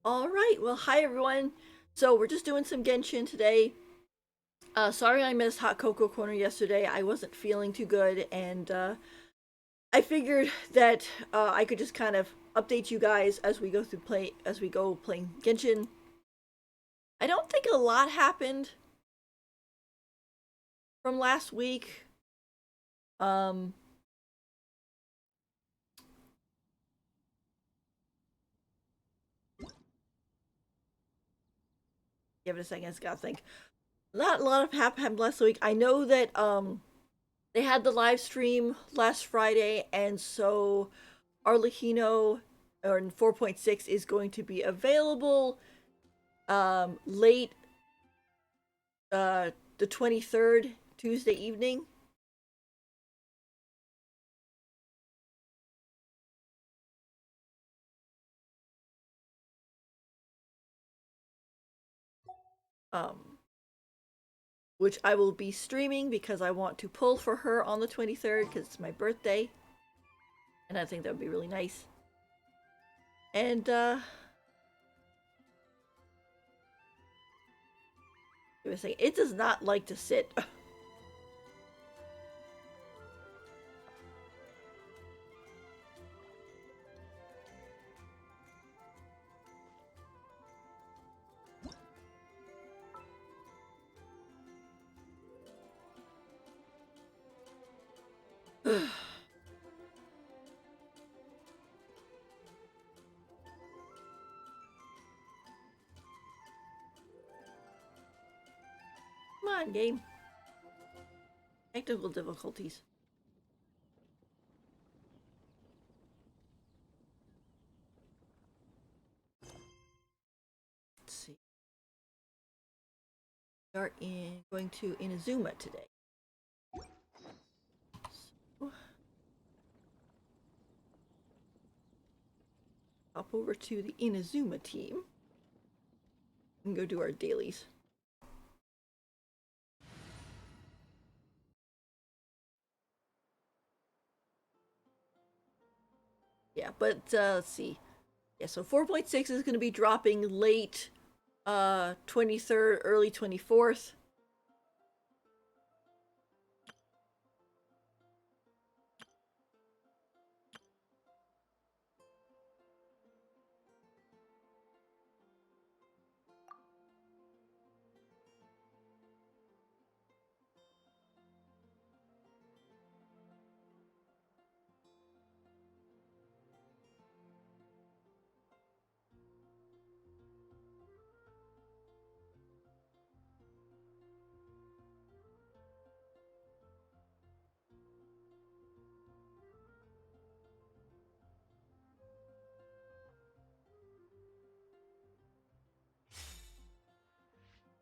All right. Well, hi everyone. So we're just doing some Genshin today. Sorry I missed Hot Cocoa Corner yesterday. I wasn't feeling too good, and I figured that I could just kind of update you guys as we go playing Genshin. I don't think a lot happened from last week. Um, Give it a second. I just gotta think. Not a lot of happened last week. I know that they had the live stream last Friday, and so Arlecchino or 4.6 is going to be available late the 23rd, Tuesday evening. Um, which I will be streaming because I want to pull for her on the 23rd because it's my birthday, and I think that would be really nice. And it does not like to sit. Come on, game. Technical difficulties. Let's see. We are going to Inazuma today. So, hop over to the Inazuma team and go do our dailies. Yeah, but let's see. Yeah, so 4.6 is going to be dropping late 23rd, early 24th.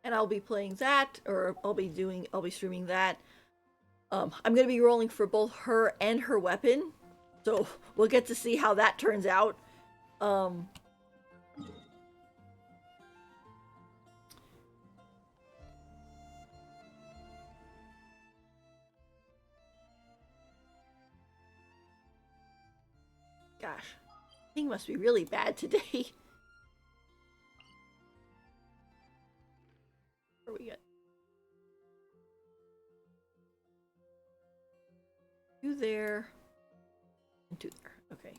And I'll be playing that, or I'll be streaming that. I'm gonna be rolling for both her and her weapon, so we'll get to see how that turns out. Um, Gosh, thing must be really bad today. Where we got two there and two there. Okay.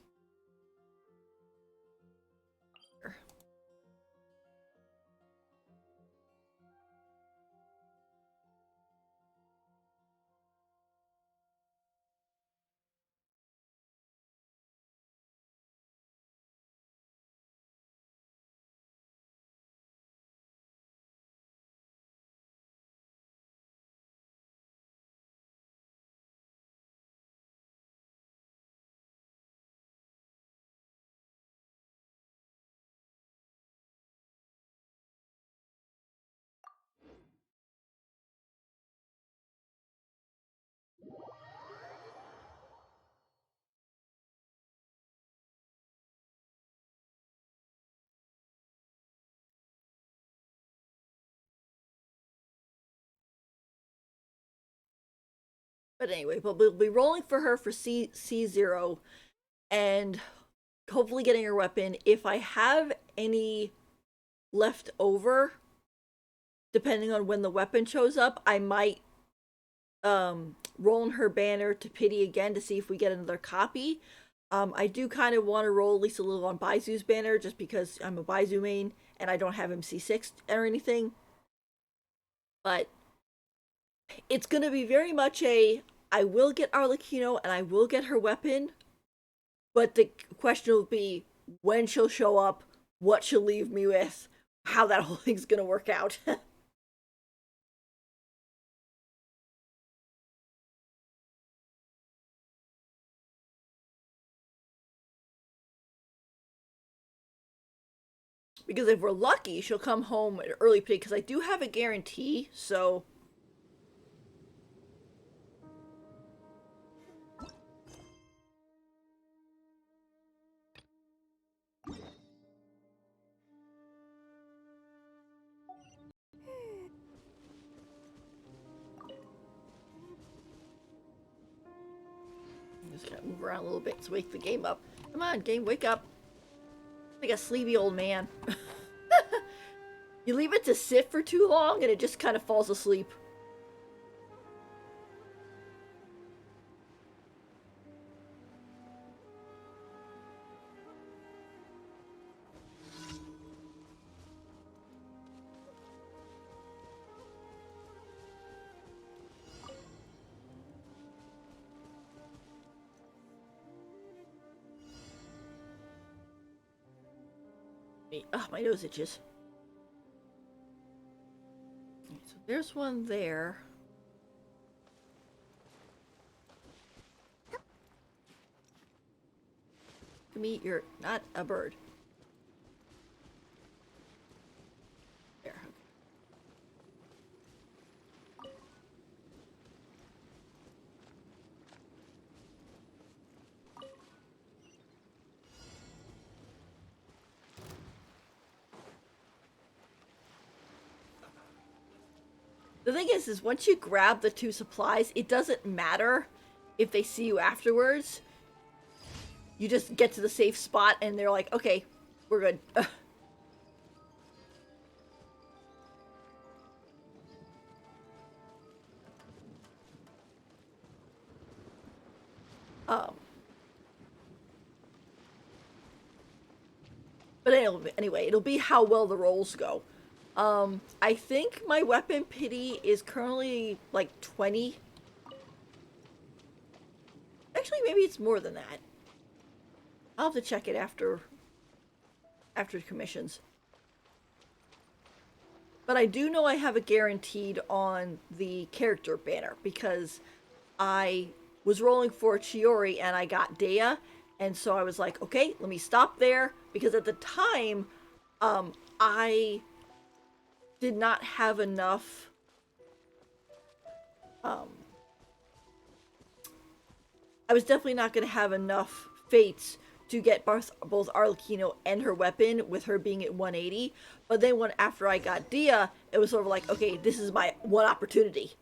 But anyway, but we'll be rolling for her for C0, and hopefully getting her weapon. If I have any left over, depending on when the weapon shows up, I might roll her banner to pity again to see if we get another copy. I do kind of want to roll at least a little on Baizu's banner just because I'm a Baizu main and I don't have him C6 or anything. But it's going to be very much I will get Arlecchino and I will get her weapon, but the question will be when she'll show up, what she'll leave me with, how that whole thing's going to work out. Because if we're lucky, she'll come home at early pay because I do have a guarantee, so just gotta move around a little bit to wake the game up. Come on, game, wake up. Like a sleepy old man. You leave it to sit for too long and it just kind of falls asleep. Oh, my nose itches. So there's one there. To me, you're not a bird. There. The thing is once you grab the two supplies, it doesn't matter if they see you afterwards. You just get to the safe spot and they're like, okay, we're good. um, but anyway, it'll be how well the rolls go. I think my weapon pity is currently like 20. Actually, maybe it's more than that. I'll have to check it after commissions. But I do know I have a guaranteed on the character banner because I was rolling for Chiori and I got Dea, and so I was like, okay, let me stop there because at the time, I did not have enough. I was definitely not going to have enough fates to get both Arlecchino and her weapon with her being at 180. But then after I got Dea, it was sort of like, okay, this is my one opportunity.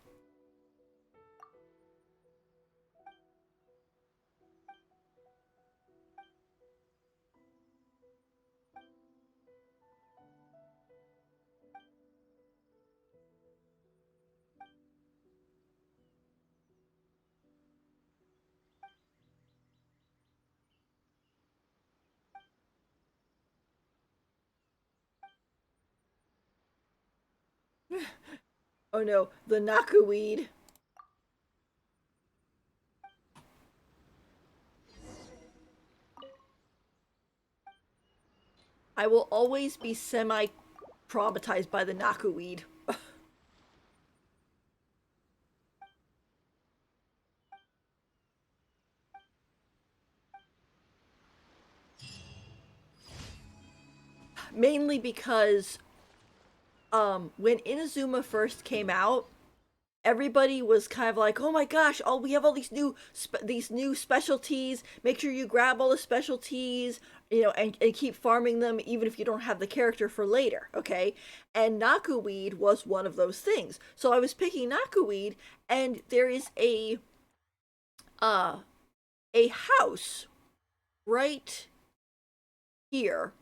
Oh no, the Nakuweed. I will always be semi-traumatized by the Nakuweed. Mainly because when Inazuma first came out, everybody was kind of like, "Oh my gosh! Oh, we have all these new specialties. Make sure you grab all the specialties, and keep farming them, even if you don't have the character for later." Okay, and Nakuweed was one of those things. So I was picking Nakuweed, and there is uh a house right. here,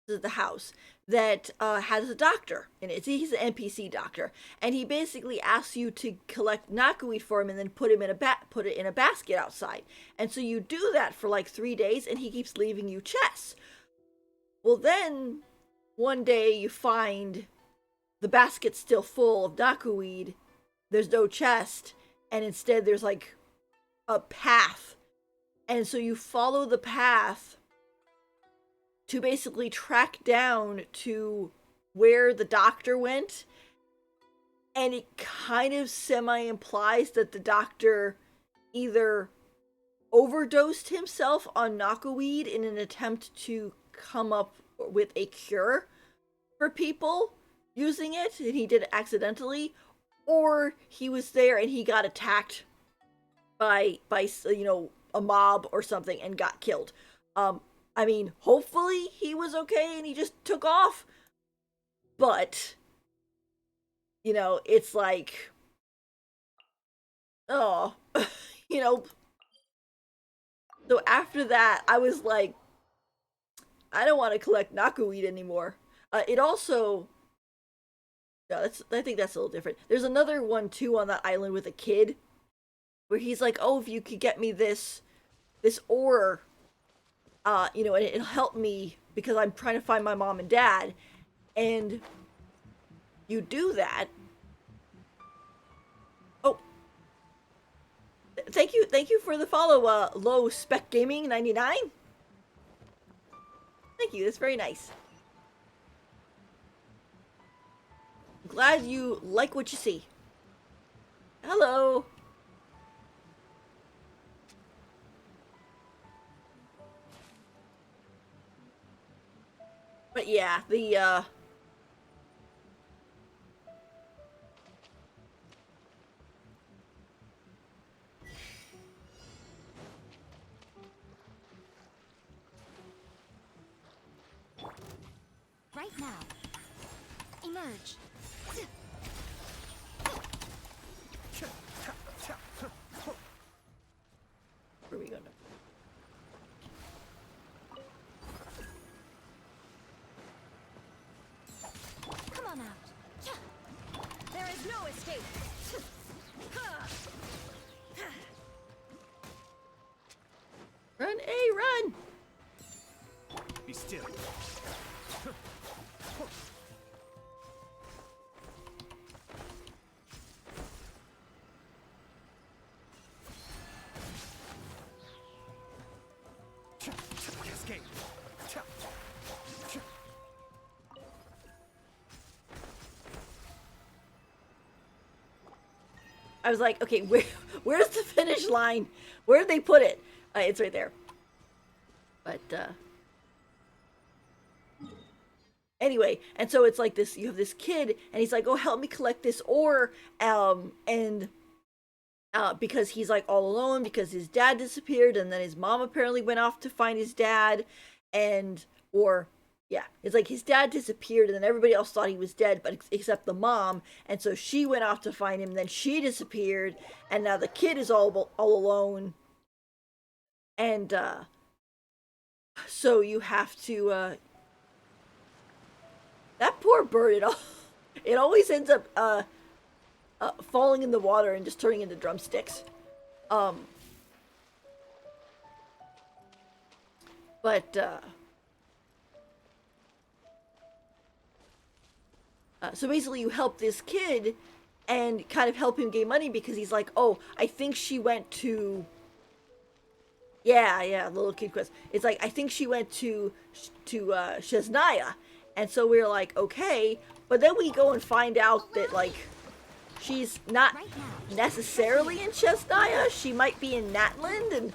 this is the house, that has a doctor in it. He's an NPC doctor, and he basically asks you to collect knackeweed for him and then put it in a basket outside. And so you do that for like 3 days, and he keeps leaving you chests. Well, then one day you find the basket's still full of knackeweed. There's no chest, and instead there's like a path. And so you follow the path to basically track down to where the doctor went. And it kind of semi-implies that the doctor either overdosed himself on knackeweed in an attempt to come up with a cure for people using it, and he did it accidentally, or he was there and he got attacked by a mob or something and got killed. I mean, hopefully he was okay and he just took off. But, it's like, oh, So after that, I was like, I don't want to collect knackeweed anymore. It also, I think that's a little different. There's another one too on that island with a kid, where he's like, oh, if you could get me this ore, and it'll help me because I'm trying to find my mom and dad. And you do that. Oh, thank you for the follow, Low Spec Gaming 99. Thank you, that's very nice. I'm glad you like what you see. Hello. But yeah, right now. Emerge. where are we going? Come on out. There is no escape. Run, A, run! Be still. Escape. I was like, okay, where's the finish line? Where did they put it? It's right there. But, anyway, and so it's like this, you have this kid, and he's like, oh, help me collect this ore, because he's like all alone because his dad disappeared, and then his mom apparently went off to find his dad, it's like his dad disappeared, and then everybody else thought he was dead, but except the mom, and so she went off to find him, and then she disappeared, and now the kid is all alone, and so you have to that poor bird, it always ends up falling in the water and just turning into drumsticks. So basically you help this kid and kind of help him gain money because he's like, oh, I think she went to... Yeah, little kid quest. It's like, I think she went to Shesnaya. And so we're like, okay. But then we go and find out that, like, she's not necessarily in Chesnaya. She might be in Natland, and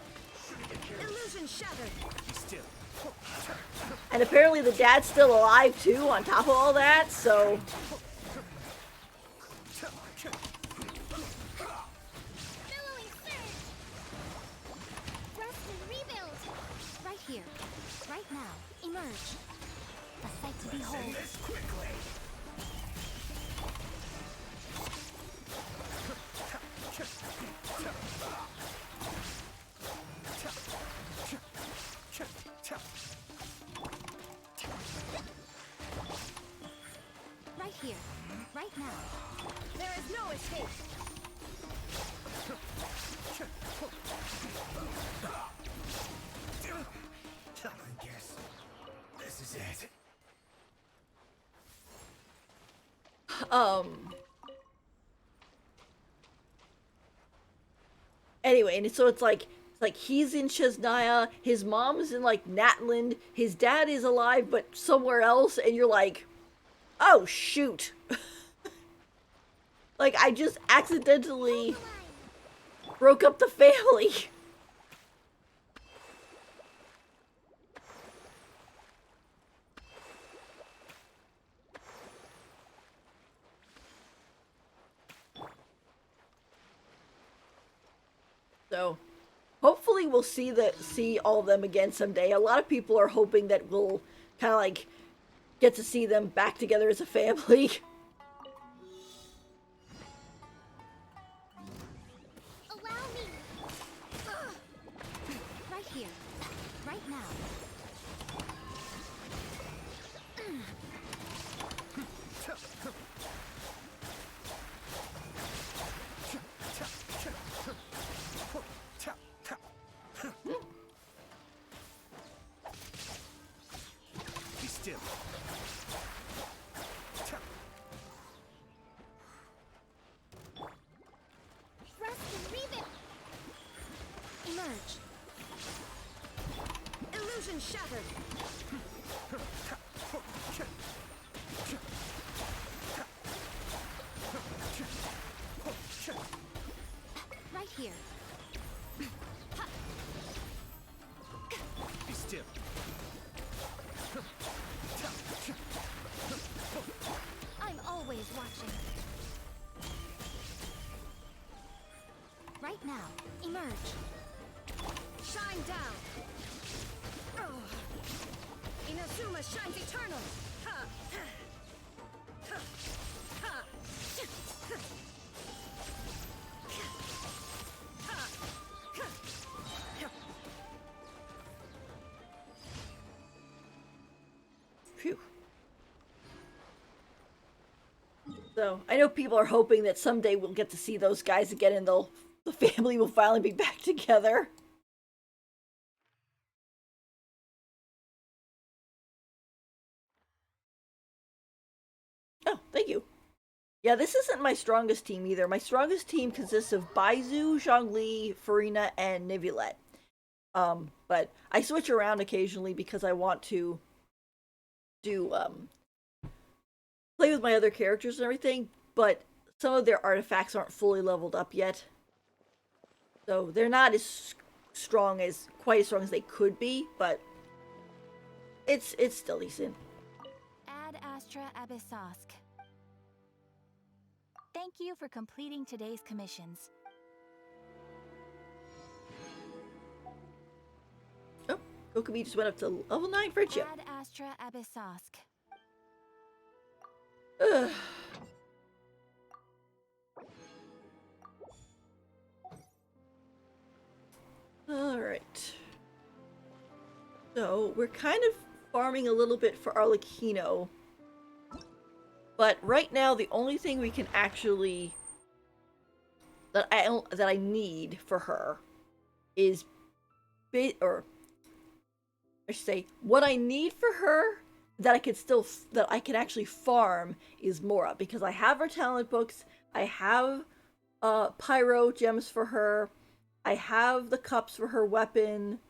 Illusion shattered. Be still. and apparently the dad's still alive too, on top of all that, so... Billowing surge. Rest and rebuild. Right here. Right now. Emerge. A sight to behold. This quickly. here, right now. There is no escape. I guess this is it. Anyway, and so it's like he's in Chesnaya, his mom's in like Natland, his dad is alive but somewhere else, and you're like, oh shoot. Like I just accidentally broke up the family. So hopefully we'll see all of them again someday. A lot of people are hoping that we'll kind of like get to see them back together as a family. Allow me. Right here, right now. Be still. Rest and read it. Emerge. Illusion shattered. Right here. Be still. I'm always watching. Right now, emerge. Shine down. Inazuma shines eternal. Ha. Ha. Ha. Phew. So I know people are hoping that someday we'll get to see those guys again and the family will finally be back together. Oh, thank you. Yeah, this isn't my strongest team either. My strongest team consists of Baizu, Zhongli, Farina, and Nivulet. But I switch around occasionally because I want to do play with my other characters and everything, but some of their artifacts aren't fully leveled up yet. So they're not as quite as strong as they could be, but it's still decent. Ad Astra Abyssosk. Thank you for completing today's commissions. Oh, Kokomi just went up to level 9 friendship. Ad Astra Abyssosk. Ugh. Alright. So, we're kind of farming a little bit for Arlecchino. But right now, the only thing we can actually... that I need for her is... or... I should say, what I need for her that I can actually farm is Mora, because I have her talent books, I have pyro gems for her, I have the cups for her weapon,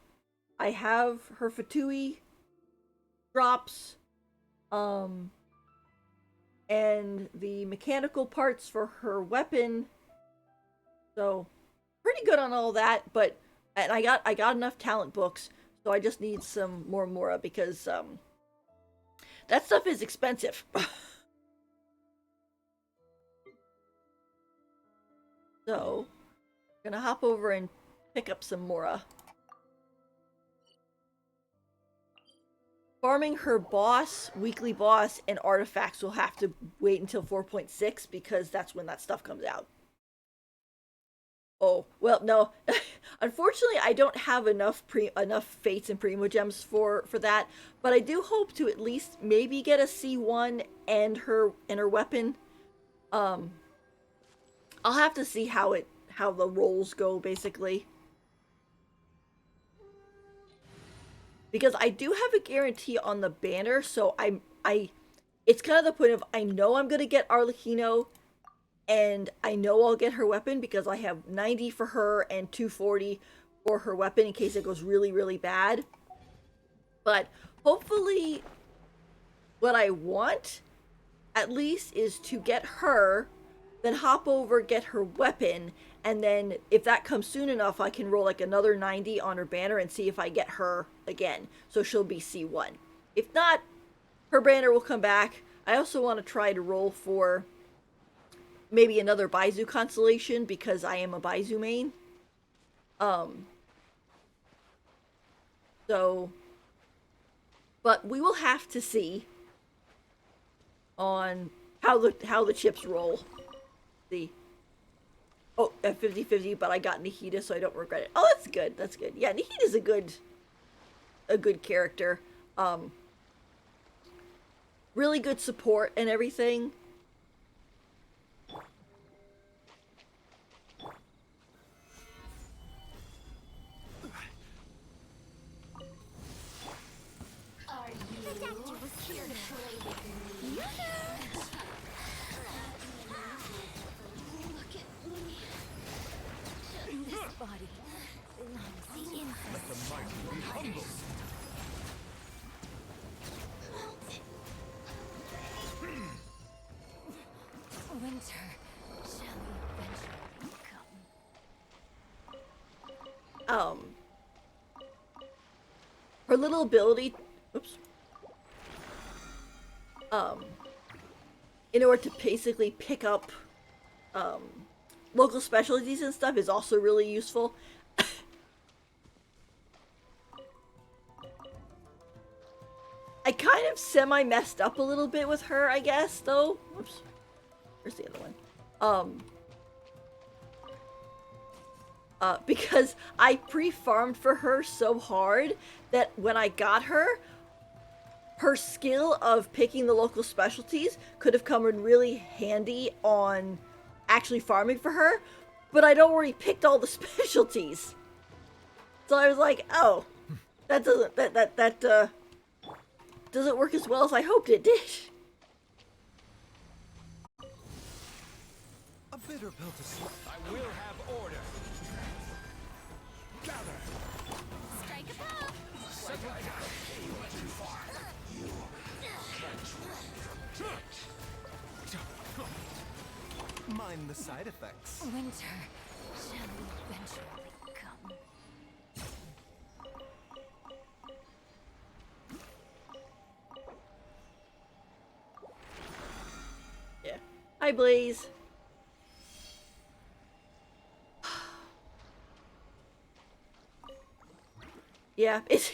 I have her Fatui drops, and the mechanical parts for her weapon. So pretty good on all that, but and I got enough talent books, so I just need some more Mora because that stuff is expensive. So, I'm gonna hop over and pick up some Mora. Farming her boss, weekly boss, and artifacts will have to wait until 4.6 because that's when that stuff comes out. Oh, well, no. Unfortunately, I don't have enough fates and primo gems for that, but I do hope to at least maybe get a C1 and her weapon. Um, I'll have to see how the rolls go basically. Because I do have a guarantee on the banner, so I it's kind of the point of I know I'm gonna get Arlecchino, and I know I'll get her weapon because I have 90 for her and 240 for her weapon in case it goes really, really bad. But hopefully what I want at least is to get her, then hop over, get her weapon, and then if that comes soon enough, I can roll like another 90 on her banner and see if I get her again. So she'll be C1. If not, her banner will come back. I also want to try to roll for maybe another Baizu constellation because I am a Baizu main. So, but we will have to see on how the chips roll. See. Oh, at 50-50, but I got Nihida, so I don't regret it. Oh, that's good. That's good. Yeah, Nihida's a good character. Really good support and everything. This body belongs in. Let the mighty be humble. Winter shall eventually come. Her little ability, oops. In order to basically pick up, local specialties and stuff is also really useful. I kind of semi-messed up a little bit with her, I guess, though. Oops. Where's the other one? Because I pre-farmed for her so hard that when I got her, her skill of picking the local specialties could have come in really handy on actually farming for her, but I'd already picked all the specialties. So I was like, oh, that doesn't work as well as I hoped it did. A bitter pill to swallow. I will have order. Gather. Strike a pose. Settle down. You went too far. Mind the side effects. Winter shall eventually come. Yeah. Hi, Blaze. Yeah, it's...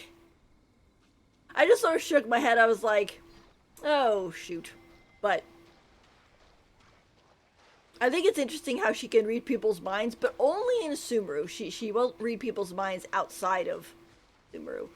I just sort of shook my head. I was like, oh, shoot. But I think it's interesting how she can read people's minds, but only in Sumeru. She won't read people's minds outside of Sumeru.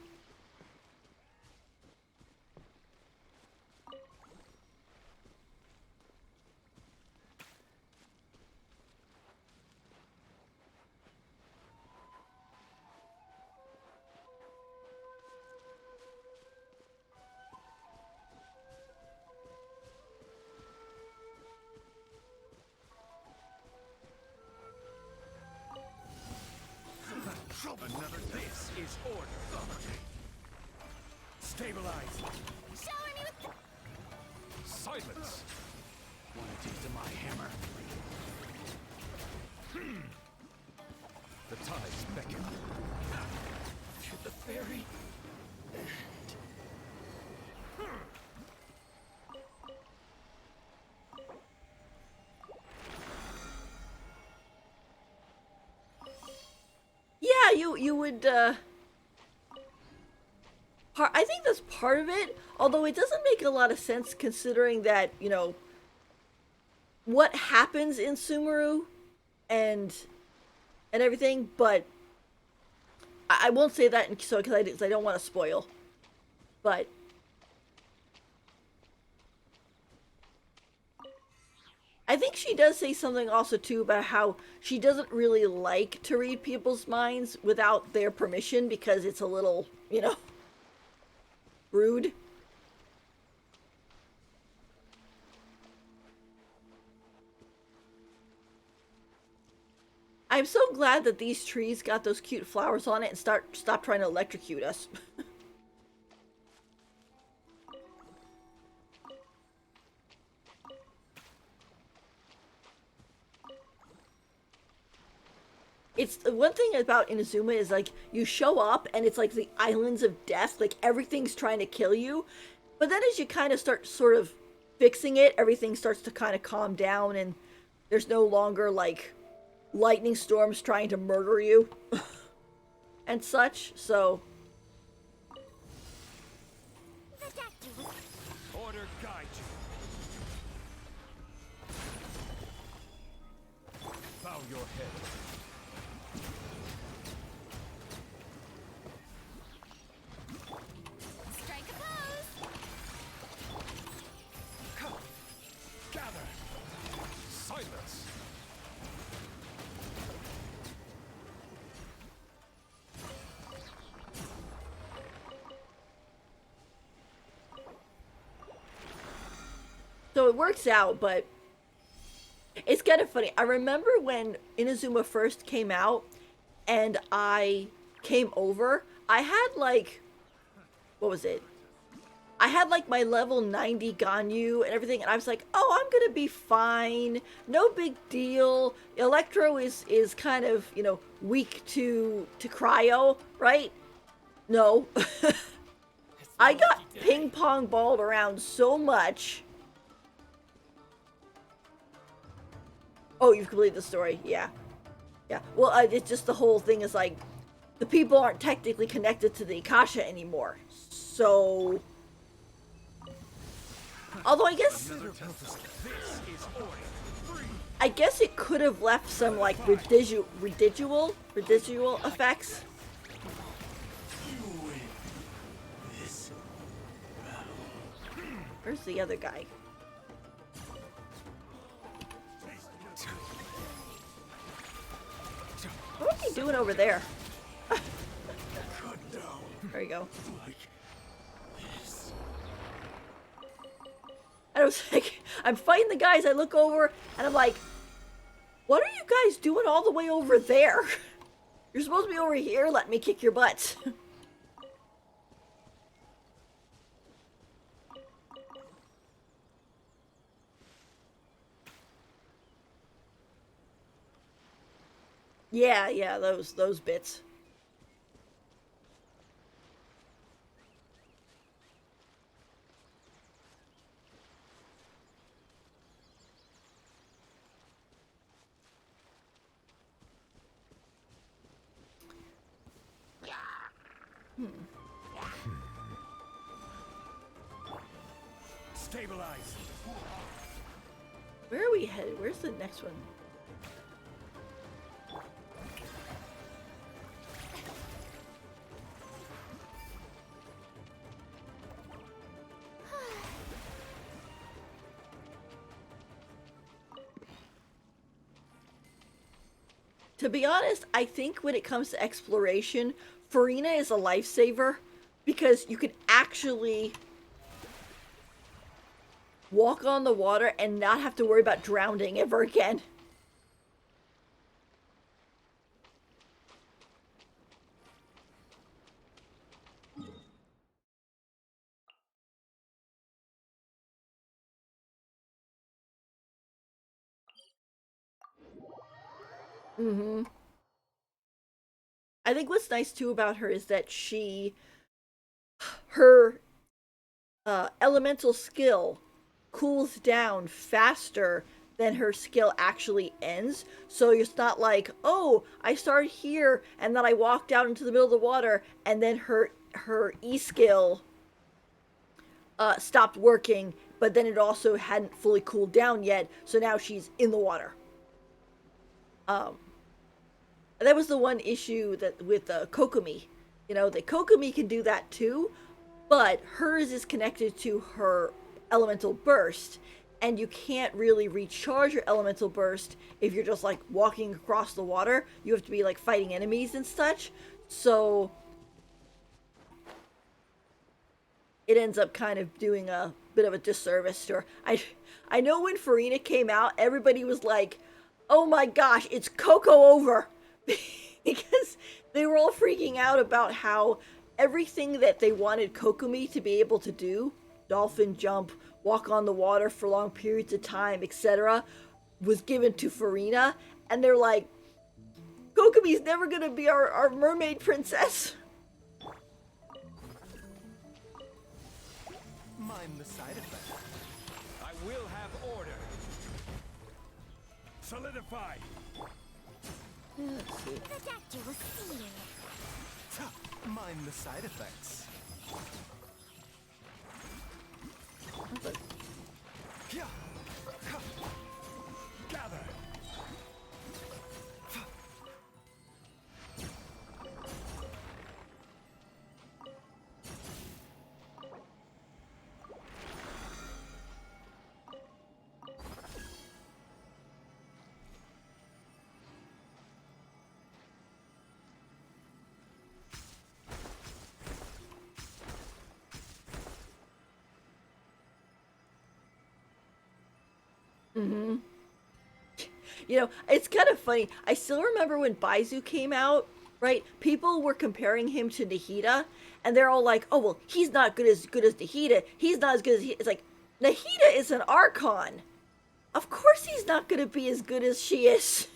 Another. This is order. Stabilize. Shower me with Silence. Want a taste of my hammer? The tides beckon. To the ferry. Yeah, you would, I think that's part of it, although it doesn't make a lot of sense considering that, you know, what happens in Sumeru and everything, but I won't say that because I don't want to spoil. But I think she does say something also too about how she doesn't really like to read people's minds without their permission because it's a little, rude. I'm so glad that these trees got those cute flowers on it and stop trying to electrocute us. It's one thing about Inazuma is like you show up and it's like the islands of death, like everything's trying to kill you. But then as you kind of start sort of fixing it, everything starts to kind of calm down and there's no longer like lightning storms trying to murder you and such. So Order guide you. Bow your head. Strike a pose. Come. Gather. Silence. so it works out, but it's kind of funny. I remember when Inazuma first came out and I came over, I had like what was it? I had like my level 90 Ganyu and everything, and I was like, oh, I'm gonna be fine. No big deal. Electro is kind of, weak to cryo, right? No. I got ping pong balled around so much. Oh, you've completed the story. Yeah. Yeah. Well, it's just the whole thing is like, the people aren't technically connected to the Akasha anymore. So... Although I guess it could have left some like residual effects. Where's the other guy? What are they doing over there? There you go. And I was like, I'm fighting the guys, I look over, and I'm like, what are you guys doing all the way over there? You're supposed to be over here, let me kick your butts. Yeah, those bits. Stabilize. Where are we headed? Where's the next one? To be honest, I think when it comes to exploration, Farina is a lifesaver because you can actually walk on the water and not have to worry about drowning ever again. Mm-hmm. I think what's nice too about her is that her elemental skill cools down faster than her skill actually ends. So it's not like, oh, I started here and then I walked out into the middle of the water and then her E skill stopped working, but then it also hadn't fully cooled down yet. So now she's in the water. Um, that was the one issue that with Kokomi. You know, that Kokomi can do that too, but hers is connected to her elemental burst, and you can't really recharge your elemental burst if you're just like walking across the water. You have to be like fighting enemies and such. So it ends up kind of doing a bit of a disservice to her. I know when Farina came out, everybody was like, "Oh my gosh, it's Coco over," because they were all freaking out about how everything that they wanted Kokomi to be able to do, dolphin jump, walk on the water for long periods of time, etc., was given to Farina, and they're like, Kokomi's never gonna be our mermaid princess. Mind the side effect. I will have order. Solidify. Let's see. The doctor will see you. Mind the side effects. Gather. Mm-hmm. You know, it's kind of funny. I still remember when Baizu came out, right? People were comparing him to Nahida, and they're all like, "Oh well, he's not good as Nahida. He's not as good as he." It's like Nahida is an Archon. Of course, he's not going to be as good as she is.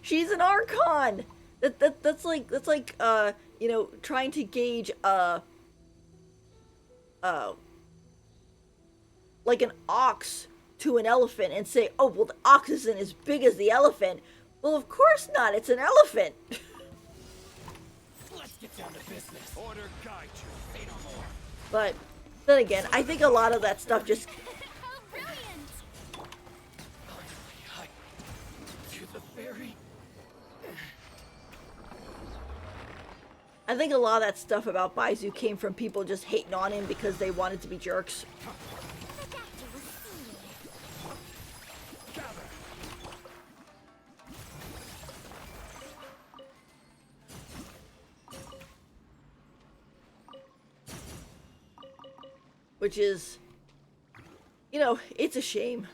She's an Archon. That's like you know, trying to gauge uh like an ox to an elephant and say, "Oh, well, the ox isn't as big as the elephant." Well, of course not. It's an elephant. Let's get down to business. Order guide you. Say no more. But then again, I think a lot of that stuff just How brilliant! Hi. To the ferry. I think a lot of that stuff about Baizu came from people just hating on him because they wanted to be jerks. The doctor will see you. Gather. Which is, you know, it's a shame.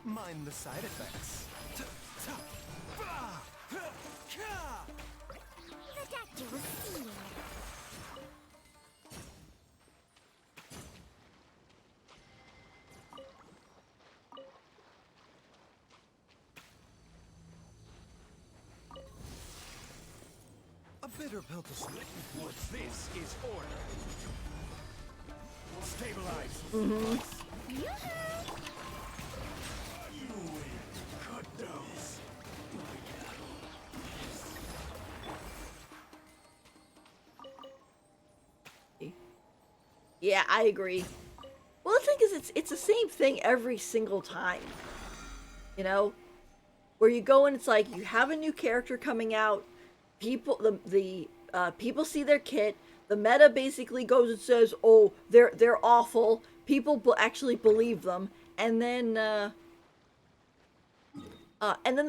Mind the side effects. The doctor will see you. A bitter pill to swallow. What's this is order. Stabilize. Mm-hmm. You win. Cut those. Yeah, I agree. Well, the thing is, it's the same thing every single time. You know, where you go and it's like you have a new character coming out. People, the people see their kit. The meta basically goes and says, "Oh, they're awful." People actually believe them, and then the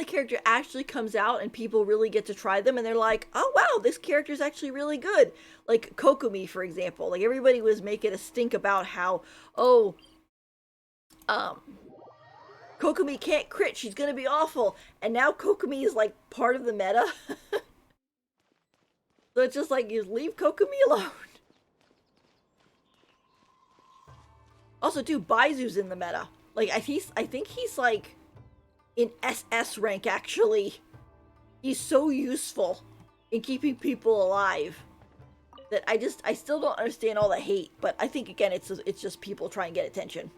character actually comes out, and people really get to try them, and they're like, "Oh wow, this character's actually really good." Like Kokomi, for example. Like everybody was making a stink about how, oh, Kokomi can't crit. She's gonna be awful, and now Kokomi is like part of the meta. So it's just like, you leave Kokomi alone. Also, too, Baizu's in the meta. Like, I think he's like in SS rank, actually. He's so useful in keeping people alive that I still don't understand all the hate. But I think, again, it's just people trying to get attention.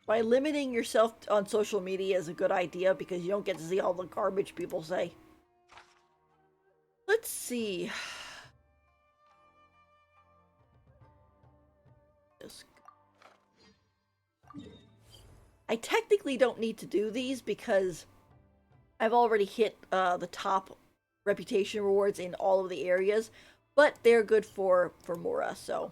By limiting yourself on social media is a good idea because you don't get to see all the garbage people say. see. I technically don't need to do these because I've already hit the top reputation rewards in all of the areas, but they're good for Mora, so.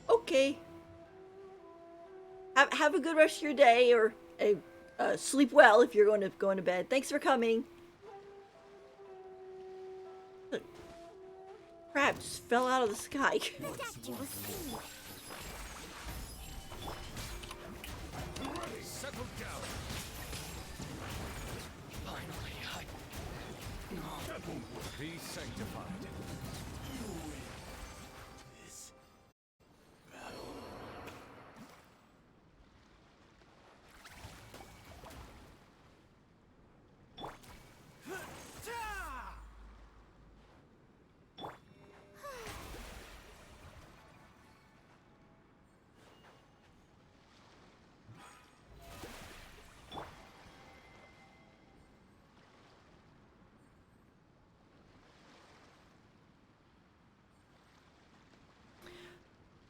Okay. Have a good rest of your day, or sleep well if you're going to bed. Thanks for coming. Look, crap just fell out of the sky. Protect you with speed. Settle down. Finally, be sanctified. This battle.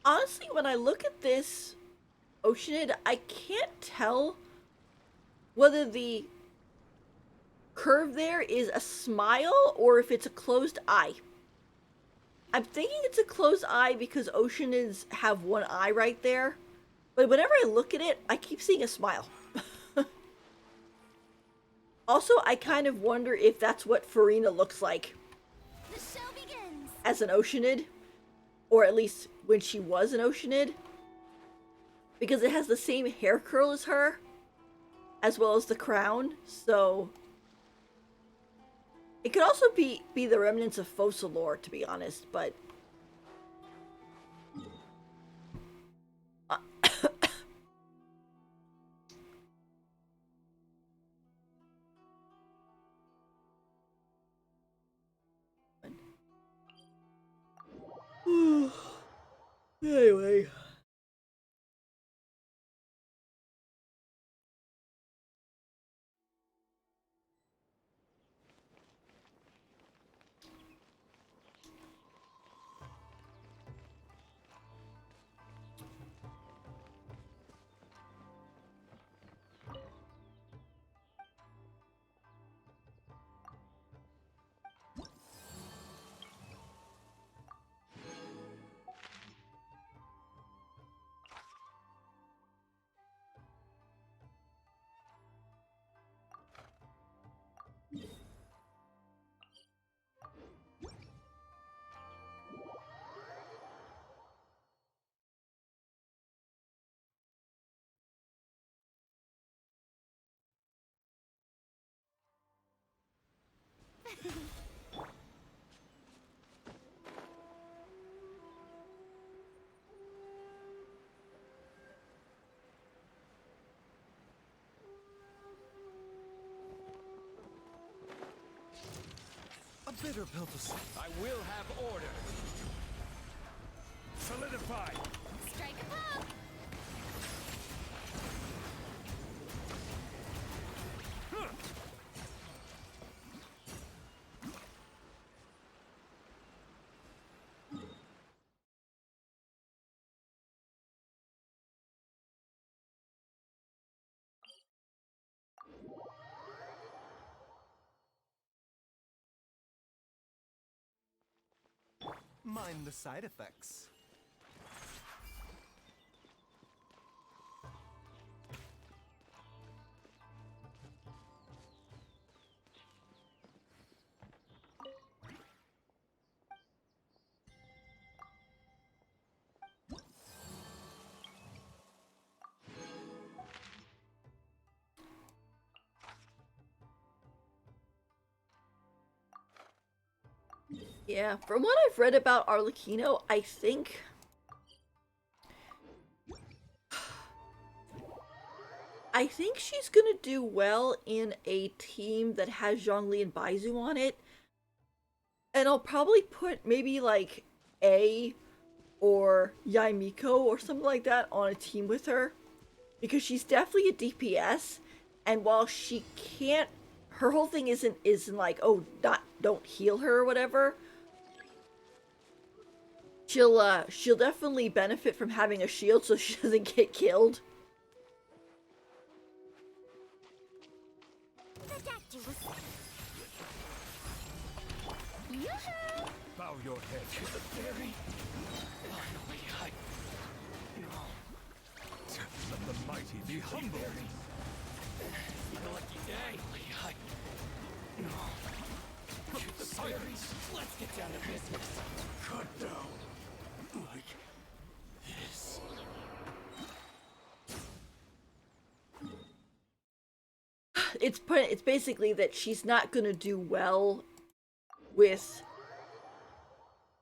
Honestly, when I look at this Oceanid, I can't tell whether the curve there is a smile or if it's a closed eye. I'm thinking it's a closed eye because Oceanids have one eye right there, but whenever I look at it, I keep seeing a smile. Also, I kind of wonder if that's what Farina looks like The show begins. as an Oceanid, or at least when she was an Oceanid, because it has the same hair curl as her, as well as the crown, so it could also be the remnants of Focalor, to be honest, but anyway. A bitter pill to swallow. I will have order. Solidify. Strike a pose. Mind the side effects. Yeah, from what I've read about Arlecchino, I think I think she's gonna do well in a team that has Zhongli and Baizu on it. And I'll probably put maybe like A or Yaimiko or something like that on a team with her. Because she's definitely a DPS. And while she can't, her whole thing isn't like, oh, not don't heal her or whatever. She'll definitely benefit from having a shield so she doesn't get killed. Bow your head to the fairy. Finally, let the mighty be humble. Your lucky day. To the fairies. Let's get down to business. Cut down. Like this. It's basically that she's not gonna do well with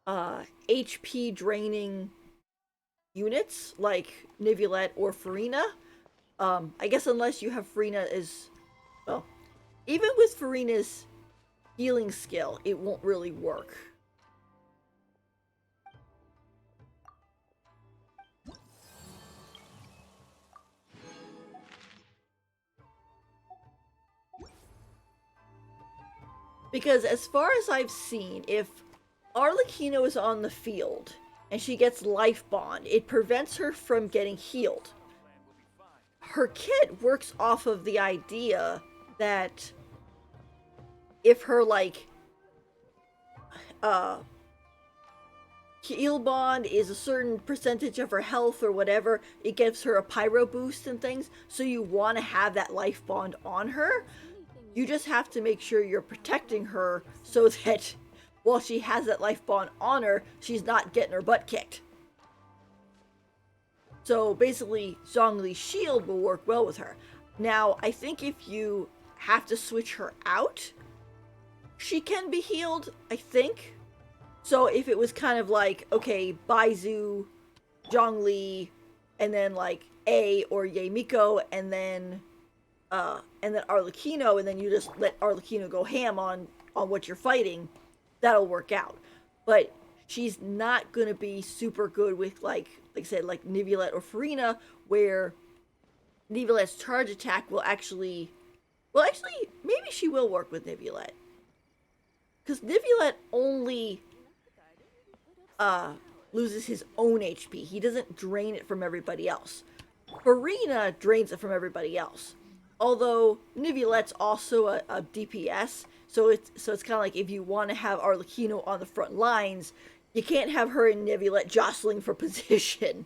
HP draining units like Nivulette or Farina. I guess unless you have Farina as well, even with Farina's healing skill, it won't really work. Because as far as I've seen, if Arlecchino is on the field and she gets Life Bond, it prevents her from getting healed. Her kit works off of the idea that if her heal bond is a certain percentage of her health or whatever, it gives her a pyro boost and things, so you want to have that life bond on her. You just have to make sure you're protecting her so that while she has that life bond on her, she's not getting her butt kicked. So basically, Zhongli's shield will work well with her. Now, I think if you have to switch her out, she can be healed, I think. So if it was kind of like, okay, Baizu, Zhongli, and then like A or Yaimiko, and then Arlecchino, and then you just let Arlecchino go ham on what you're fighting, that'll work out. But she's not gonna be super good with like I said, like Nivulette or Farina, where Nivulette's charge attack will actually maybe she will work with Nivulette. Because Nivulette only loses his own HP. He doesn't drain it from everybody else. Farina drains it from everybody else. Although Nivulette's also a DPS, so it's kind of like if you want to have Arlecchino on the front lines, you can't have her and Nivulette jostling for position.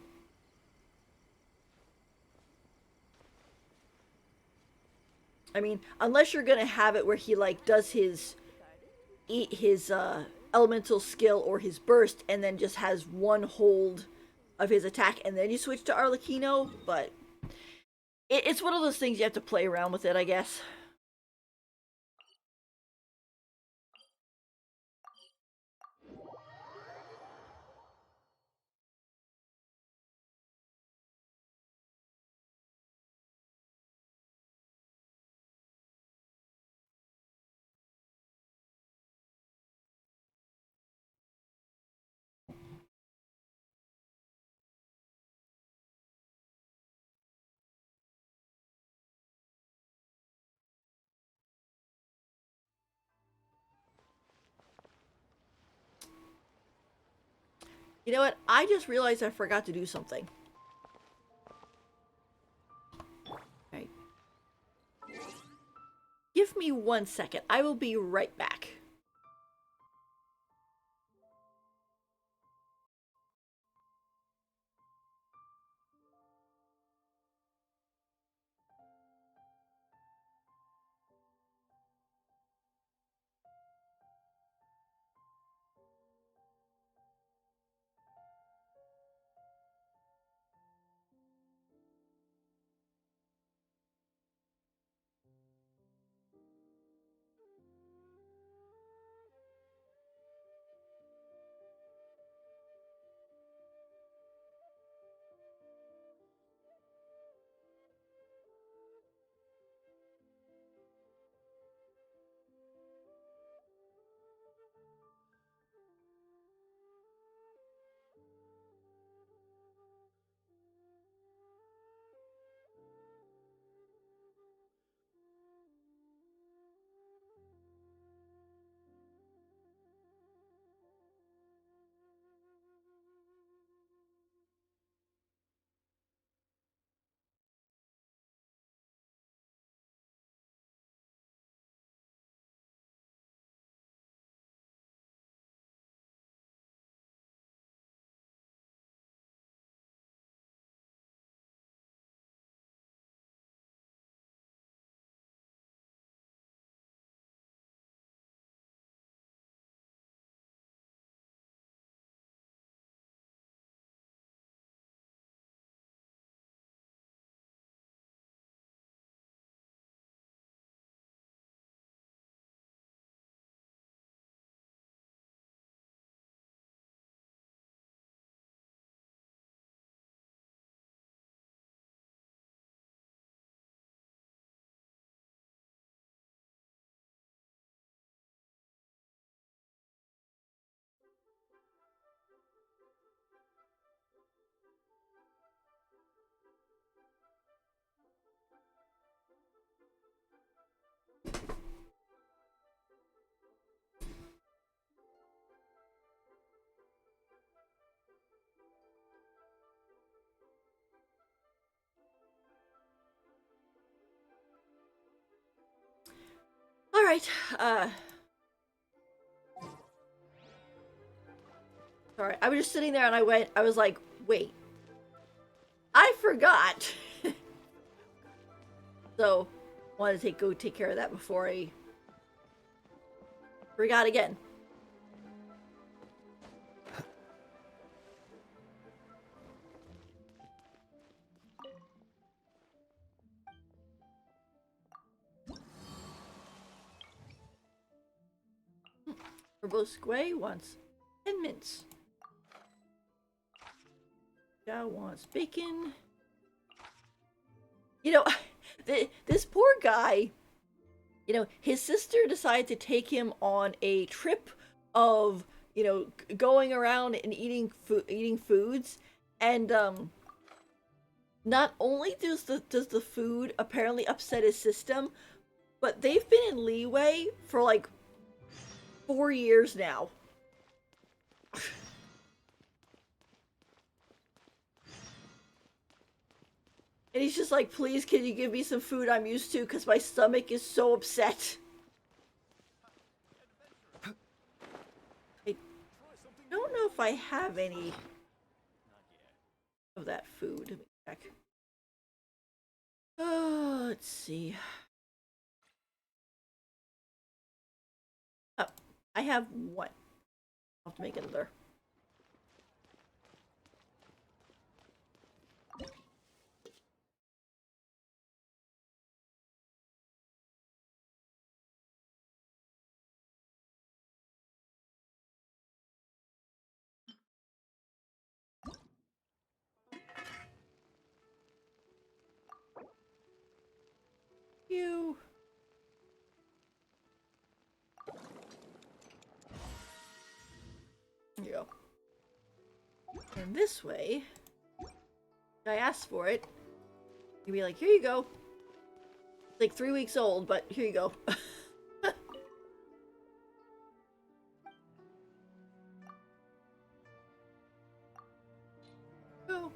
I mean, unless you're gonna have it where he like does his elemental skill or his burst and then just has one hold of his attack and then you switch to Arlecchino, but it's one of those things you have to play around with it, I guess. You know what? I just realized I forgot to do something. Right. Give me 1 second. I will be right back. right. Sorry, I was just sitting there and I was like, wait, I forgot. So, wanted to go take care of that before I forgot again. Robosque wants 10 mints. Xiao wants bacon. You know, this poor guy, you know, his sister decided to take him on a trip of, you know, going around and eating foods, and not only does the food apparently upset his system, but they've been in leeway for like 4 years now. And he's just like, please, can you give me some food I'm used to? Because my stomach is so upset. I don't know if I have any of that food. Let me check. Oh, let's see. Oh, I have one. I'll have to make another. You. There you go. And this way, I asked for it. You'd be like, here you go. It's like 3 weeks old, but here you go. Oh.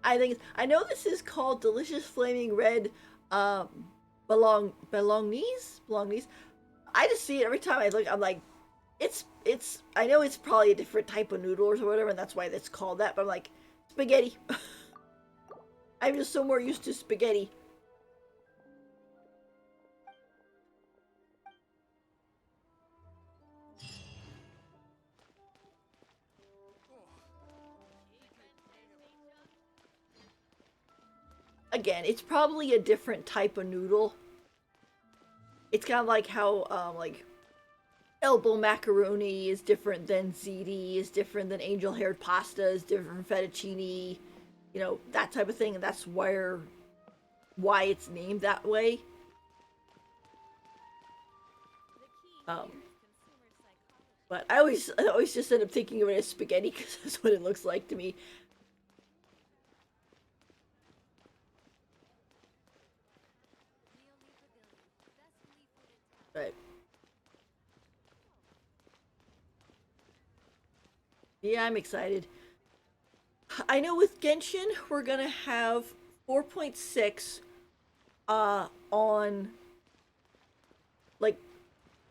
I know this is called Delicious Flaming Red Bolognese. I just see it every time I look. I'm like, it's I know it's probably a different type of noodles or whatever, and that's why it's called that, but I'm like, spaghetti. I'm just so more used to spaghetti. Again, it's probably a different type of noodle. It's kind of like how like elbow macaroni is different than ziti, is different than angel haired pasta, is different from fettuccine, you know, that type of thing, and that's why it's named that way. Um, but I always just end up thinking of it as spaghetti because that's what it looks like to me. But yeah, I'm excited. I know with Genshin we're gonna have 4.6 on like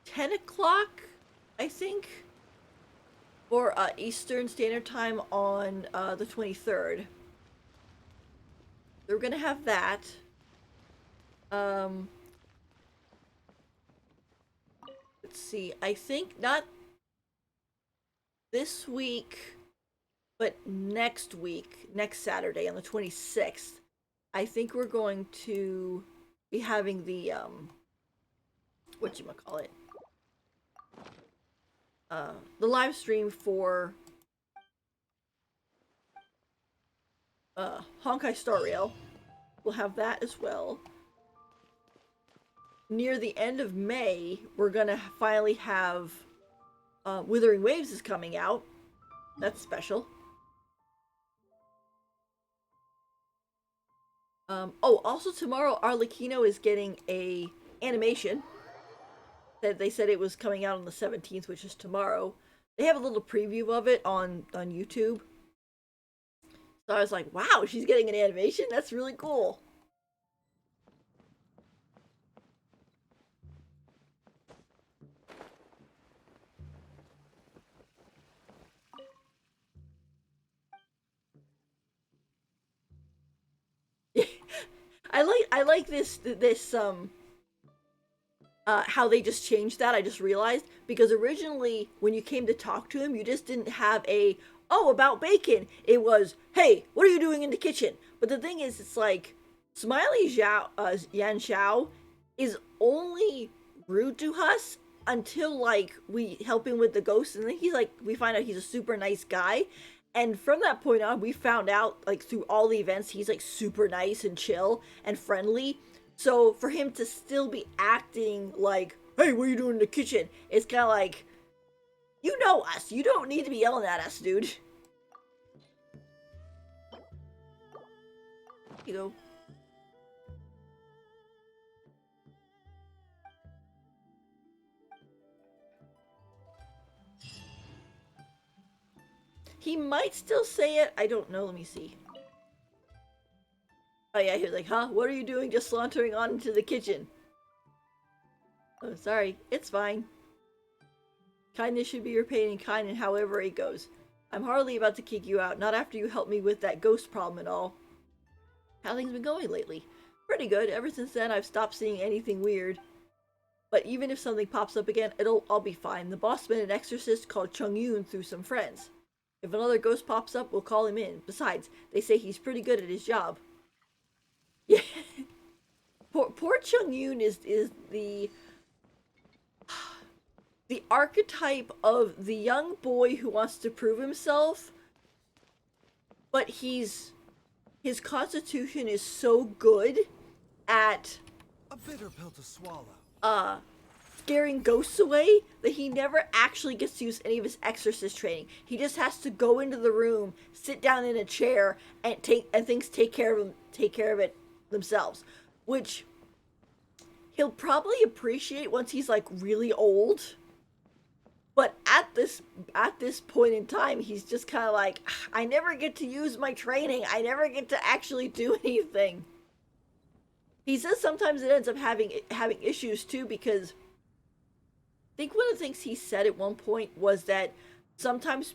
10 o'clock, I think, for Eastern Standard Time on the 23rd. We're gonna have that. Um, let's see. I think not this week, but next week, next Saturday on the 26th. I think we're going to be having the whatchamacallit, the live stream for Honkai Star Rail. We'll have that as well. Near the end of May, we're gonna finally have Withering Waves is coming out. That's special. Oh, also tomorrow, Arlecchino is getting a animation. That they said it was coming out on the 17th, which is tomorrow. They have a little preview of it on YouTube. So I was like, wow, she's getting an animation? That's really cool. like how they just changed that. I just realized because originally when you came to talk to him, you just didn't have a about bacon. It was, hey, what are you doing in the kitchen? But the thing is, it's like Smiley Yan Xiao is only rude to us until like we help him with the ghost, and then he's like, we find out he's a super nice guy. And from that point on, we found out like through all the events, he's like super nice and chill and friendly. So for him to still be acting like, hey, what are you doing in the kitchen? It's kind of like, you know us. You don't need to be yelling at us, dude. You go. He might still say it. I don't know. Let me see. Oh yeah, he was like, huh? What are you doing just sauntering on into the kitchen? Oh, sorry. It's fine. Kindness should be repaid in kind and however it goes. I'm hardly about to kick you out, not after you helped me with that ghost problem and all. How things been going lately? Pretty good. Ever since then, I've stopped seeing anything weird. But even if something pops up again, I'll be fine. The boss met an exorcist called Chung Yun through some friends. If another ghost pops up, we'll call him in. Besides, they say he's pretty good at his job. Yeah. Poor Chung Yun is the archetype of the young boy who wants to prove himself, but his constitution is so good at A bitter pill to swallow. scaring ghosts away that he never actually gets to use any of his exorcist training. He just has to go into the room, sit down in a chair, and things take care of it themselves, which he'll probably appreciate once he's like really old. But at this point in time, he's just kind of like, I never get to use my training. I never get to actually do anything. He says sometimes it ends up having issues too, because I think one of the things he said at one point was that sometimes,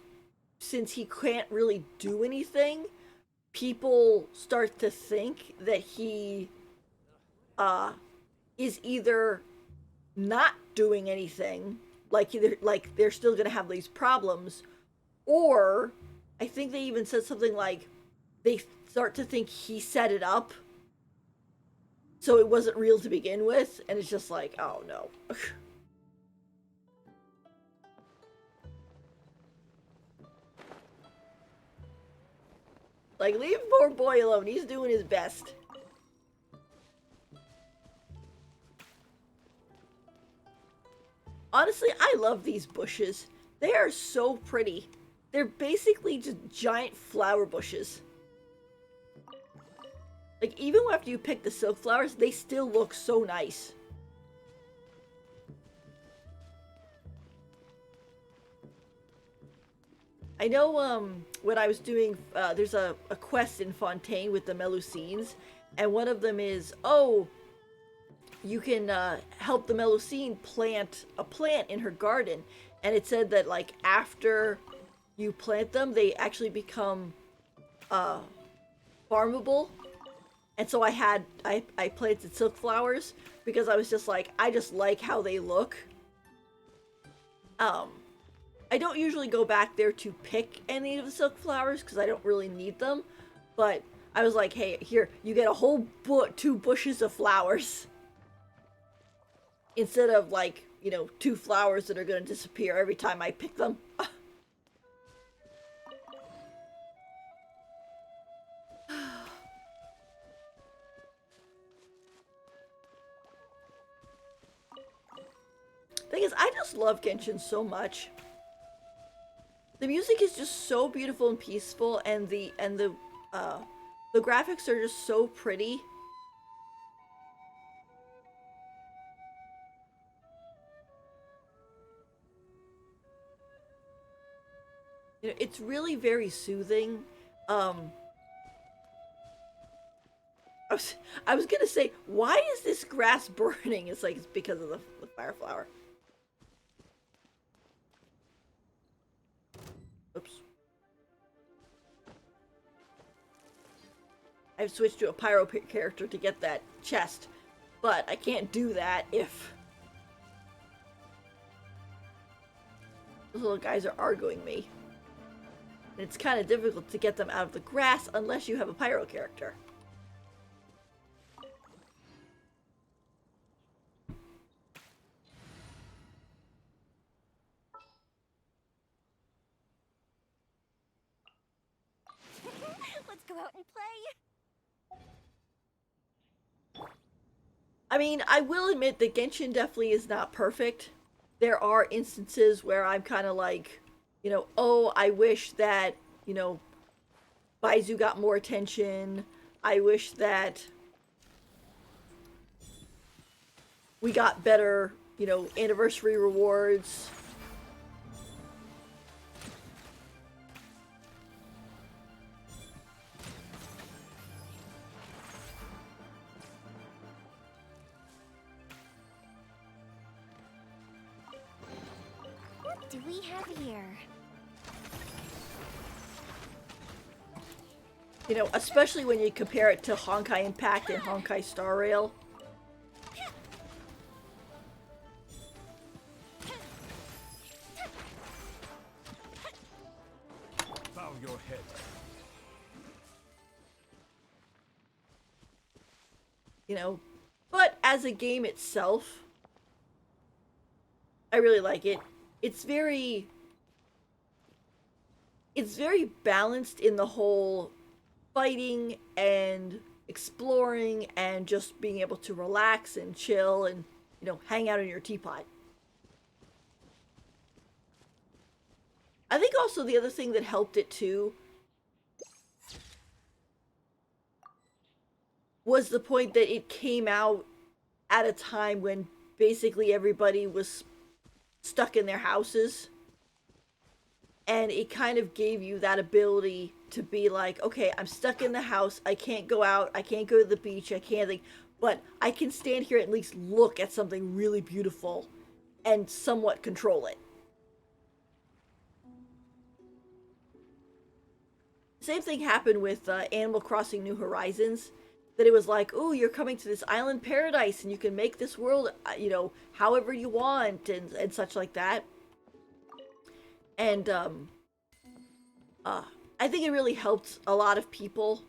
since he can't really do anything, people start to think that he is either not doing anything, like either like they're still gonna have these problems, or I think they even said something like they start to think he set it up so it wasn't real to begin with, and it's just like, oh no. Like, leave poor boy alone, he's doing his best. Honestly, I love these bushes. They are so pretty. They're basically just giant flower bushes. Like, even after you pick the silk flowers, they still look so nice. I know, when I was doing, there's a quest in Fontaine with the Melusines, and one of them is, oh, you can help the Melusine plant a plant in her garden. And it said that, like, after you plant them, they actually become farmable. And so I planted silk flowers because I was just like, I just like how they look. I don't usually go back there to pick any of the silk flowers because I don't really need them. But I was like, hey, here, you get a whole 2 bushes of flowers. Instead of, like, you know, 2 flowers that are going to disappear every time I pick them. Thing is, I just love Genshin so much. The music is just so beautiful and peaceful, and the graphics are just so pretty. You know, it's really very soothing. I was gonna say, why is this grass burning? It's like, it's because of the fire flower. Oops. I've switched to a pyro character to get that chest, but I can't do that if those little guys are arguing me. And it's kind of difficult to get them out of the grass unless you have a pyro character. Let's go out and play. I mean, I will admit that Genshin definitely is not perfect. There are instances where I'm kind of like, you know, oh, I wish that, you know, Baizu got more attention. I wish that we got better, you know, anniversary rewards. What do we have here? You know, especially when you compare it to Honkai Impact and Honkai Star Rail. Bow your head. You know, but as a game itself, I really like it. It's very balanced in the whole fighting and exploring and just being able to relax and chill and, you know, hang out in your teapot. I think also the other thing that helped it too was the point that it came out at a time when basically everybody was stuck in their houses. And it kind of gave you that ability to be like, okay, I'm stuck in the house. I can't go out. I can't go to the beach. I can't think, but I can stand here and at least look at something really beautiful and somewhat control it. Same thing happened with Animal Crossing New Horizons. That it was like, oh, you're coming to this island paradise and you can make this world, you know, however you want and such like that. And I think it really helped a lot of people.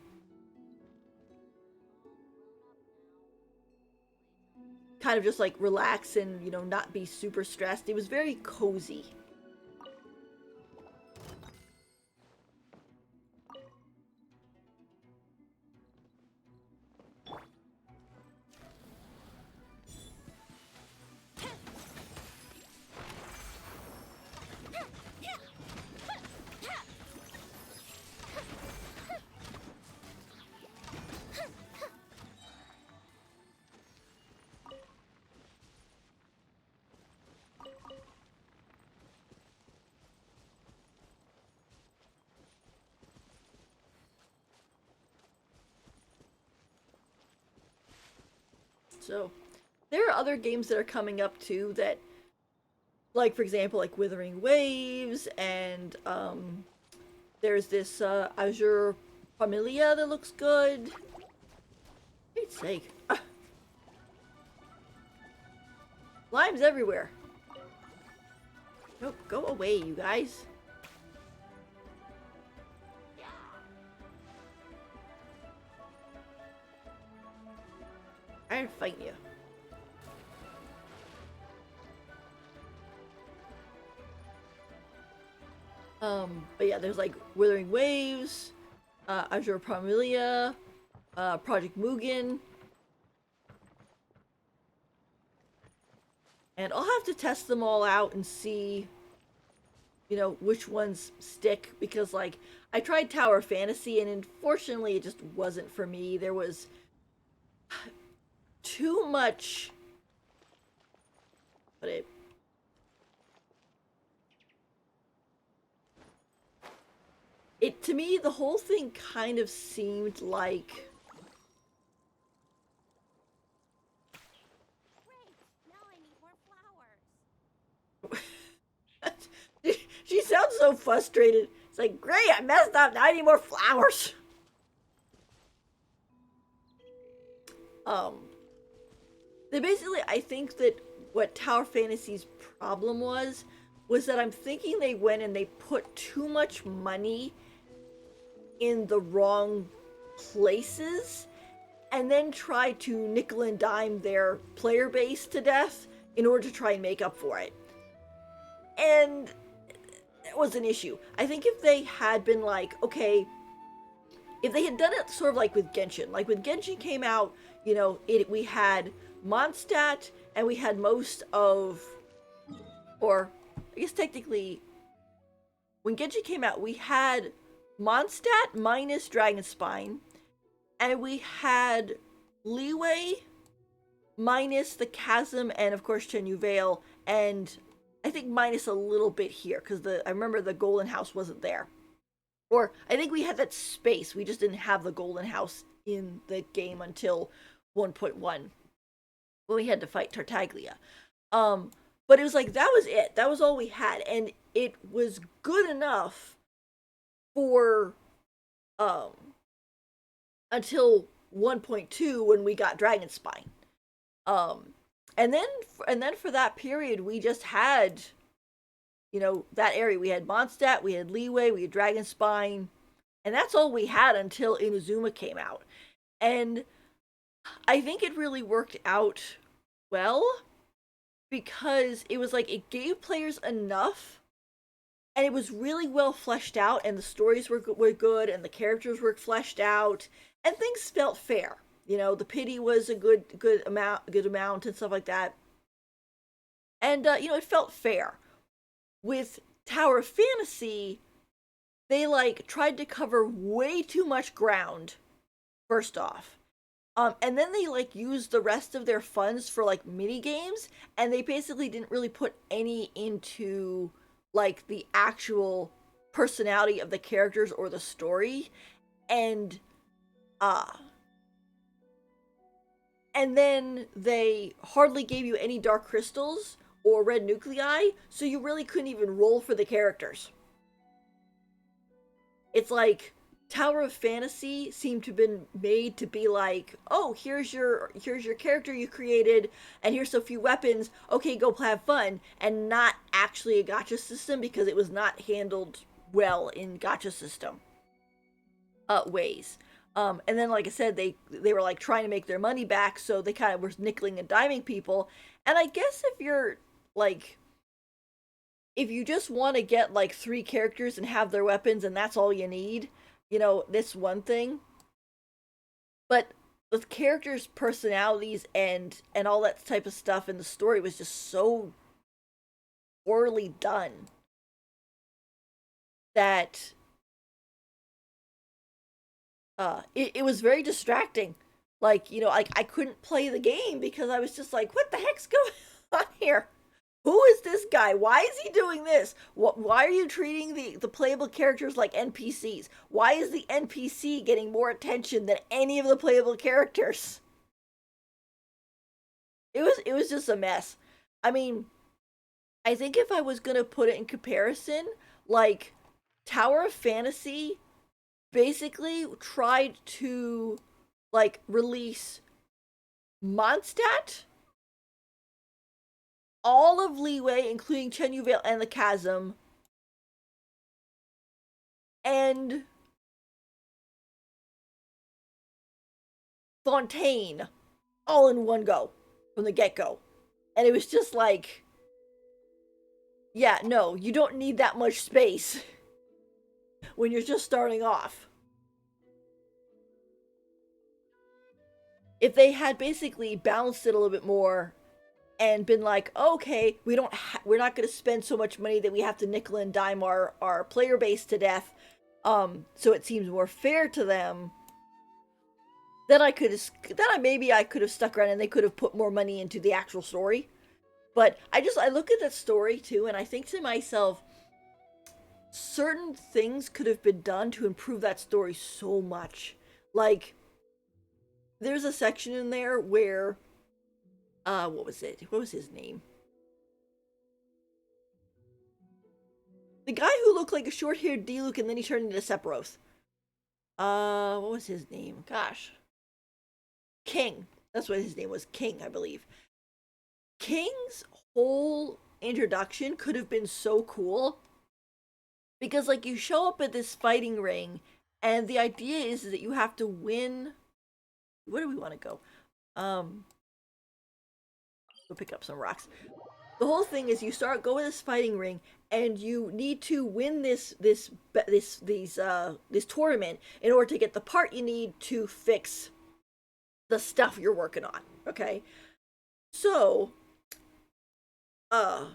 Kind of just like relax and, you know, not be super stressed. It was very cozy. So, there are other games that are coming up too that, like, for example, like Withering Waves, and there's this Azure Familia that looks good. For Pete's sake. Limes everywhere. Nope, go away, you guys. I'm fighting you. But yeah, there's like Withering Waves, Azure Familia, Project Mugen. And I'll have to test them all out and see, you know, which ones stick. Because, like, I tried Tower Fantasy and unfortunately it just wasn't for me. There was too much. But it to me, the whole thing kind of seemed like. Now I need more flowers. She sounds so frustrated. It's like, great, I messed up. Now I need more flowers. Um, they basically, I think that what Tower Fantasy's problem was that I'm thinking they went and they put too much money in the wrong places and then tried to nickel and dime their player base to death in order to try and make up for it. And it was an issue. I think if they had been like, okay, if they had done it sort of like with Genshin, like when Genshin came out, you know, we had Mondstadt and we had most of, or I guess technically, when Genshin came out, we had Mondstadt minus Dragonspine, and we had Leeway minus the Chasm, and of course Chenyu Vale, and I think minus a little bit here because I remember the Golden House wasn't there, or I think we had that space. We just didn't have the Golden House in the game until 1.1 when we had to fight Tartaglia. But it was like that was it. That was all we had, and it was good enough for until 1.2 when we got Dragonspine. Um and then for that period we just had, you know, that area. We had Mondstadt, we had Leeway, we had Dragonspine, and that's all we had until Inazuma came out. And I think it really worked out well because it was like it gave players enough, and it was really well fleshed out, and the stories were good, and the characters were fleshed out, and things felt fair. You know, the pity was a good amount and stuff like that, and you know, it felt fair. With Tower of Fantasy, they like tried to cover way too much ground. First off, and then they like used the rest of their funds for like mini games, and they basically didn't really put any into like the actual personality of the characters or the story. And uh and then they hardly gave you any dark crystals or red nuclei, so you really couldn't even roll for the characters. It's like Tower of Fantasy seemed to have been made to be like, oh, here's your character you created, and here's a few weapons. Okay, go have fun, and not actually a gacha system because it was not handled well in gacha system ways. And then, like I said, they were like trying to make their money back, so they kind of were nickeling and diming people. And I guess if you're like, if you just want to get like 3 characters and have their weapons and that's all you need, you know, that's one thing. But the characters' personalities and all that type of stuff in the story was just so poorly done that it was very distracting. Like, you know, like I couldn't play the game because I was just like, what the heck's going on here? Who is this guy? Why is he doing this? Why are you treating the playable characters like NPCs? Why is the NPC getting more attention than any of the playable characters? It was just a mess. I mean, I think if I was gonna put it in comparison, like Tower of Fantasy basically tried to like release Mondstadt, all of Leeway, including Chenyu Vale and the Chasm, and Fontaine, all in one go from the get-go. And it was just like, yeah, no, you don't need that much space when you're just starting off. If they had basically balanced it a little bit more and been like, okay, we're not going to spend so much money that we have to nickel and dime our player base to death, so it seems more fair to them, then maybe I could have stuck around and they could have put more money into the actual story. But I look at that story too, and I think to myself, certain things could have been done to improve that story so much. Like, there's a section in there where what was it? What was his name? The guy who looked like a short-haired Diluc and then he turned into Sephiroth. What was his name? Gosh. King. That's what his name was, King, I believe. King's whole introduction could have been so cool because like you show up at this fighting ring and the idea is that you have to win. Where do we want to go? Go pick up some rocks. The whole thing is you start going to this fighting ring and you need to win this tournament in order to get the part you need to fix the stuff you're working on. Okay, so uh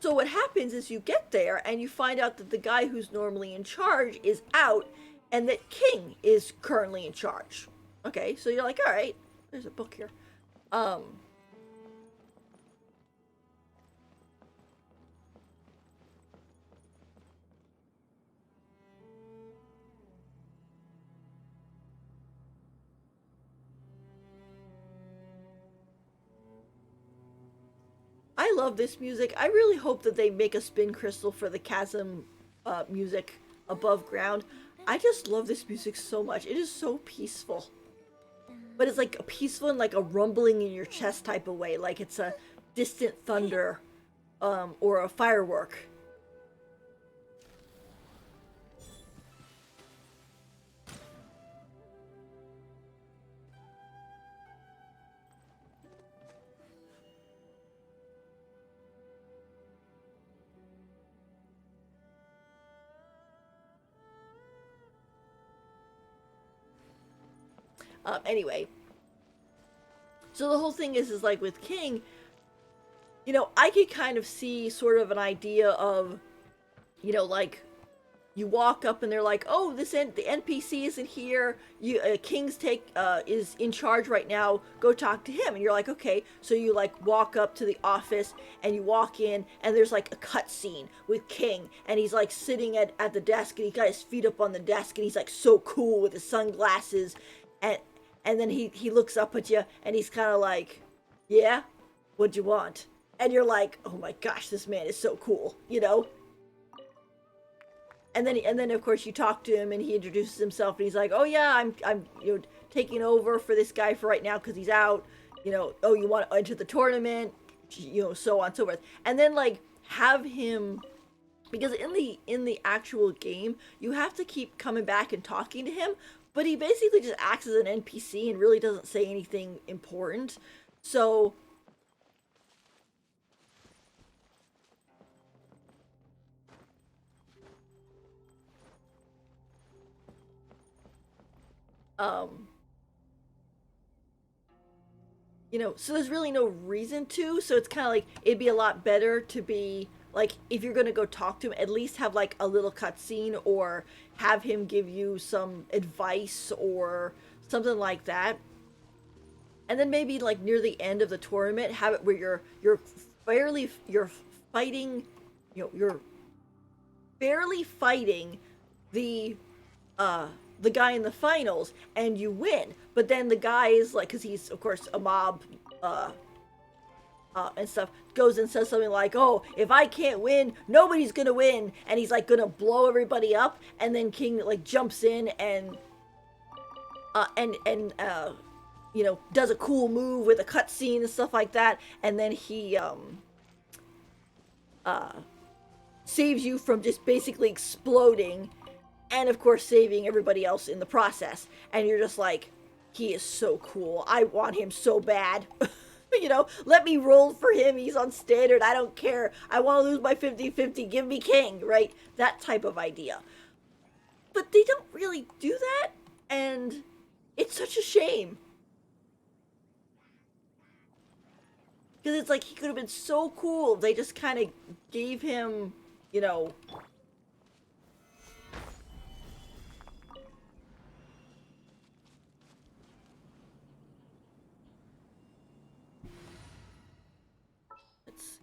so what happens is you get there and you find out that the guy who's normally in charge is out and that King is currently in charge. Okay, so you're like, all right, there's a book here. Um I love this music. I really hope that they make a spin crystal for the chasm music above ground. I just love this music so much. It is so peaceful. But it's like a peaceful and like a rumbling in your chest type of way, like it's a distant thunder or a firework. Anyway, so the whole thing is like with King, I could kind of see sort of an idea of, like you walk up and they're like, "Oh, the NPC isn't here. You King's take is in charge right now. Go talk to him." And you're like, "Okay." So you like walk up to the office and you walk in and there's like a cutscene with King and he's like sitting at the desk and he got his feet up on the desk and he's like so cool with his sunglasses and then he looks up at you and he's kind of like, "Yeah, what'd you want?" And you're like, "Oh my gosh, this man is so cool," you know? And then of course you talk to him and he introduces himself and he's like, "Oh yeah, I'm taking over for this guy for right now because he's out. Oh, you want to enter the tournament, so on and so forth." And then like have him, because in the actual game you have to keep coming back and talking to him, but he basically just acts as an NPC and really doesn't say anything important. So um so there's really no reason to. So it's kind of like it'd be a lot better to be like, if you're gonna go talk to him, at least have like a little cutscene or have him give you some advice or something like that. And then maybe like near the end of the tournament, have it where you're fighting, you're barely fighting the the guy in the finals and you win, but then the guy is like, because he's of course a mob and stuff, goes and says something like, "Oh, if I can't win, nobody's gonna win," and he's like gonna blow everybody up, and then King like jumps in and does a cool move with a cutscene and stuff like that, and then he saves you from just basically exploding, and of course saving everybody else in the process. And you're just like, he is so cool. I want him so bad. Let me roll for him. He's on standard. I don't care. I want to lose my 50-50. Give me King, right? That type of idea. But they don't really do that, and it's such a shame. Because it's like he could have been so cool. They just kind of gave him, you know, it's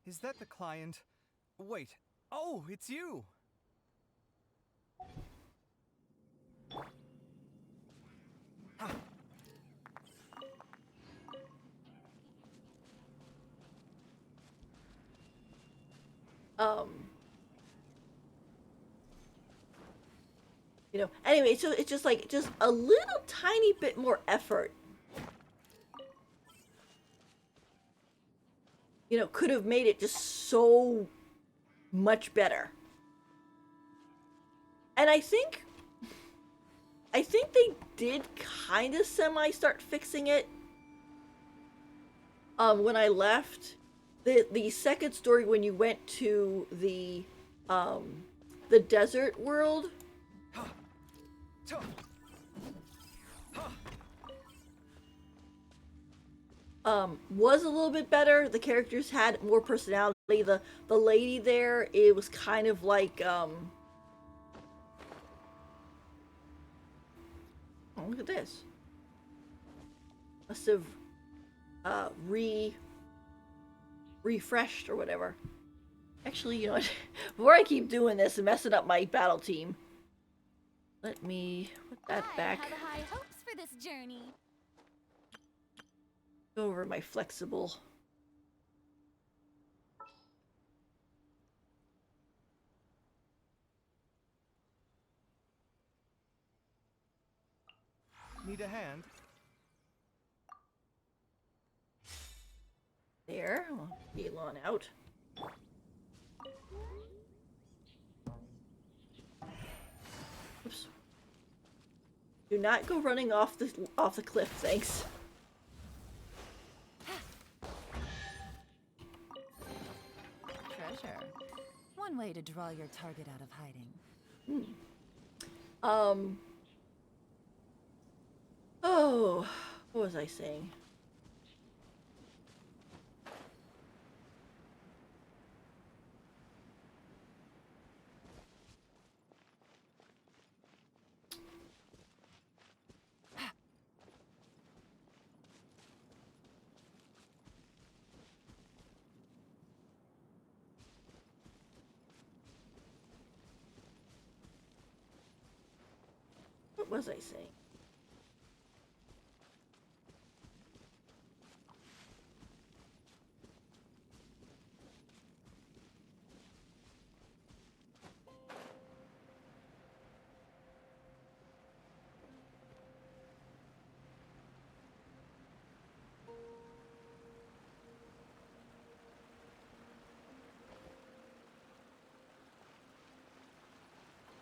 Is that the client? Wait. Oh, it's you! Um, anyway, so it's just like just a little tiny bit more effort, could have made it just so much better. And I think they did kind of semi start fixing it when I left. The second story, when you went to the desert world, was a little bit better. The characters had more personality. The lady there, it was kind of like oh, look at this. Must have refreshed or whatever. Actually, you know what? Before I keep doing this and messing up my battle team, let me put that back. I have high hopes for this journey. Go over my flexible. Need a hand? There. I'll heal on out. Oops. Do not go running off the cliff, thanks. Treasure. One way to draw your target out of hiding. Oh, what was I saying? What was I saying?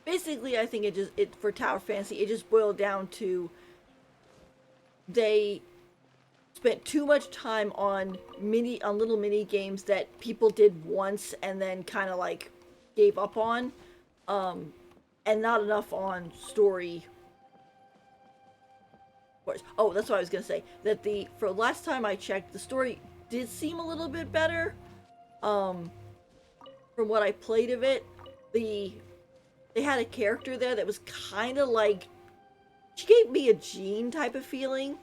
Basically, I think it for Tower Fantasy, it just boiled down to they spent too much time on little mini games that people did once and then kind of like gave up on, and not enough on story. Oh, that's what I was gonna say. That for last time I checked, the story did seem a little bit better. From what I played of it, they had a character there that was kind of like, she gave me a Jean type of feeling,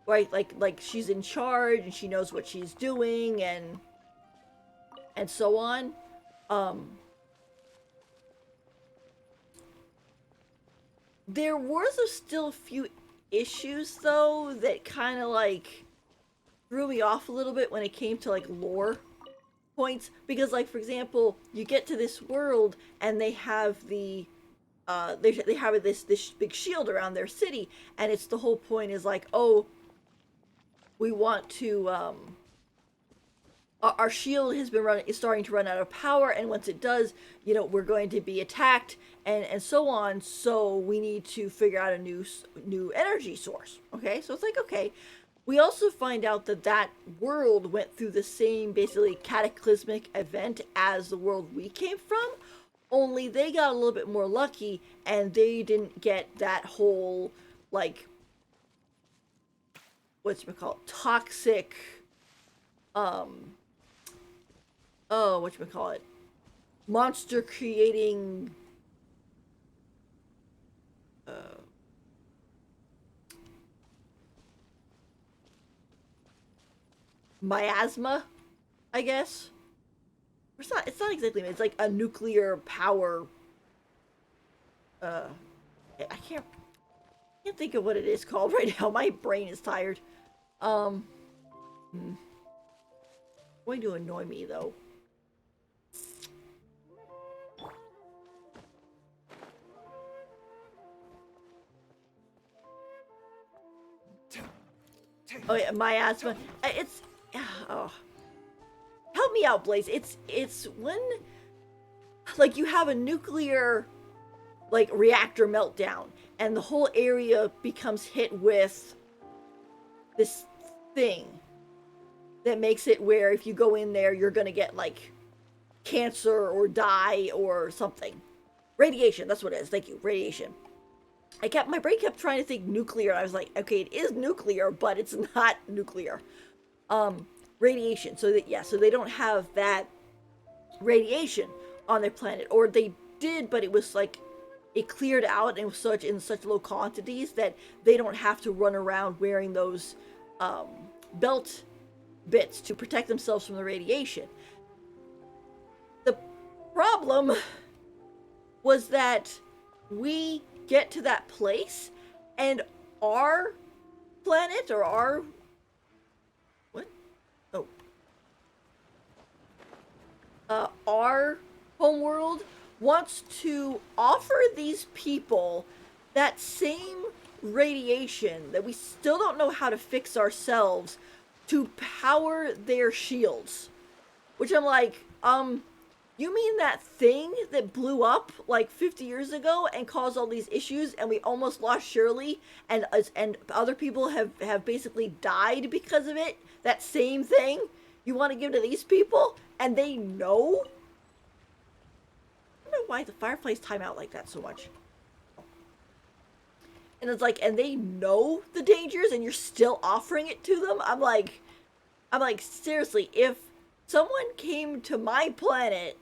right? Like she's in charge and she knows what she's doing and so on. There was still a few issues though that kind of like threw me off a little bit when it came to like lore points, because like for example, you get to this world and they have they have this big shield around their city, and it's the whole point is like, oh, we want to our shield is starting to run out of power, and once it does, we're going to be attacked and so on, so we need to figure out a new energy source. Okay, so it's like, okay, we also find out that world went through the same basically cataclysmic event as the world we came from, only they got a little bit more lucky and they didn't get that whole like toxic monster creating miasma, I guess. It's not exactly, it's like a nuclear power I can't think of what it is called right now. My brain is tired. Going to annoy me though. Oh yeah, miasma. It's oh, help me out, Blaze. It's when like you have a nuclear like reactor meltdown and the whole area becomes hit with this thing that makes it where if you go in there you're gonna get like cancer or die or something. Radiation, that's what it is. Thank you. Radiation. My brain kept trying to think nuclear. I was like, okay, it is nuclear, but it's not nuclear. Radiation. So that yeah, so they don't have that radiation on their planet, or they did, but it was like it cleared out and it was such in such low quantities that they don't have to run around wearing those belt bits to protect themselves from the radiation. The problem was that we get to that place and our planet or our what? Oh. Our homeworld wants to offer these people that same radiation that we still don't know how to fix ourselves to power their shields. Which I'm like, you mean that thing that blew up like 50 years ago and caused all these issues and we almost lost Shirley and other people have basically died because of it? That same thing you want to give to these people and they know? I don't know why the Fireflies time out like that so much. And it's like, and they know the dangers and you're still offering it to them? I'm like, seriously, if someone came to my planet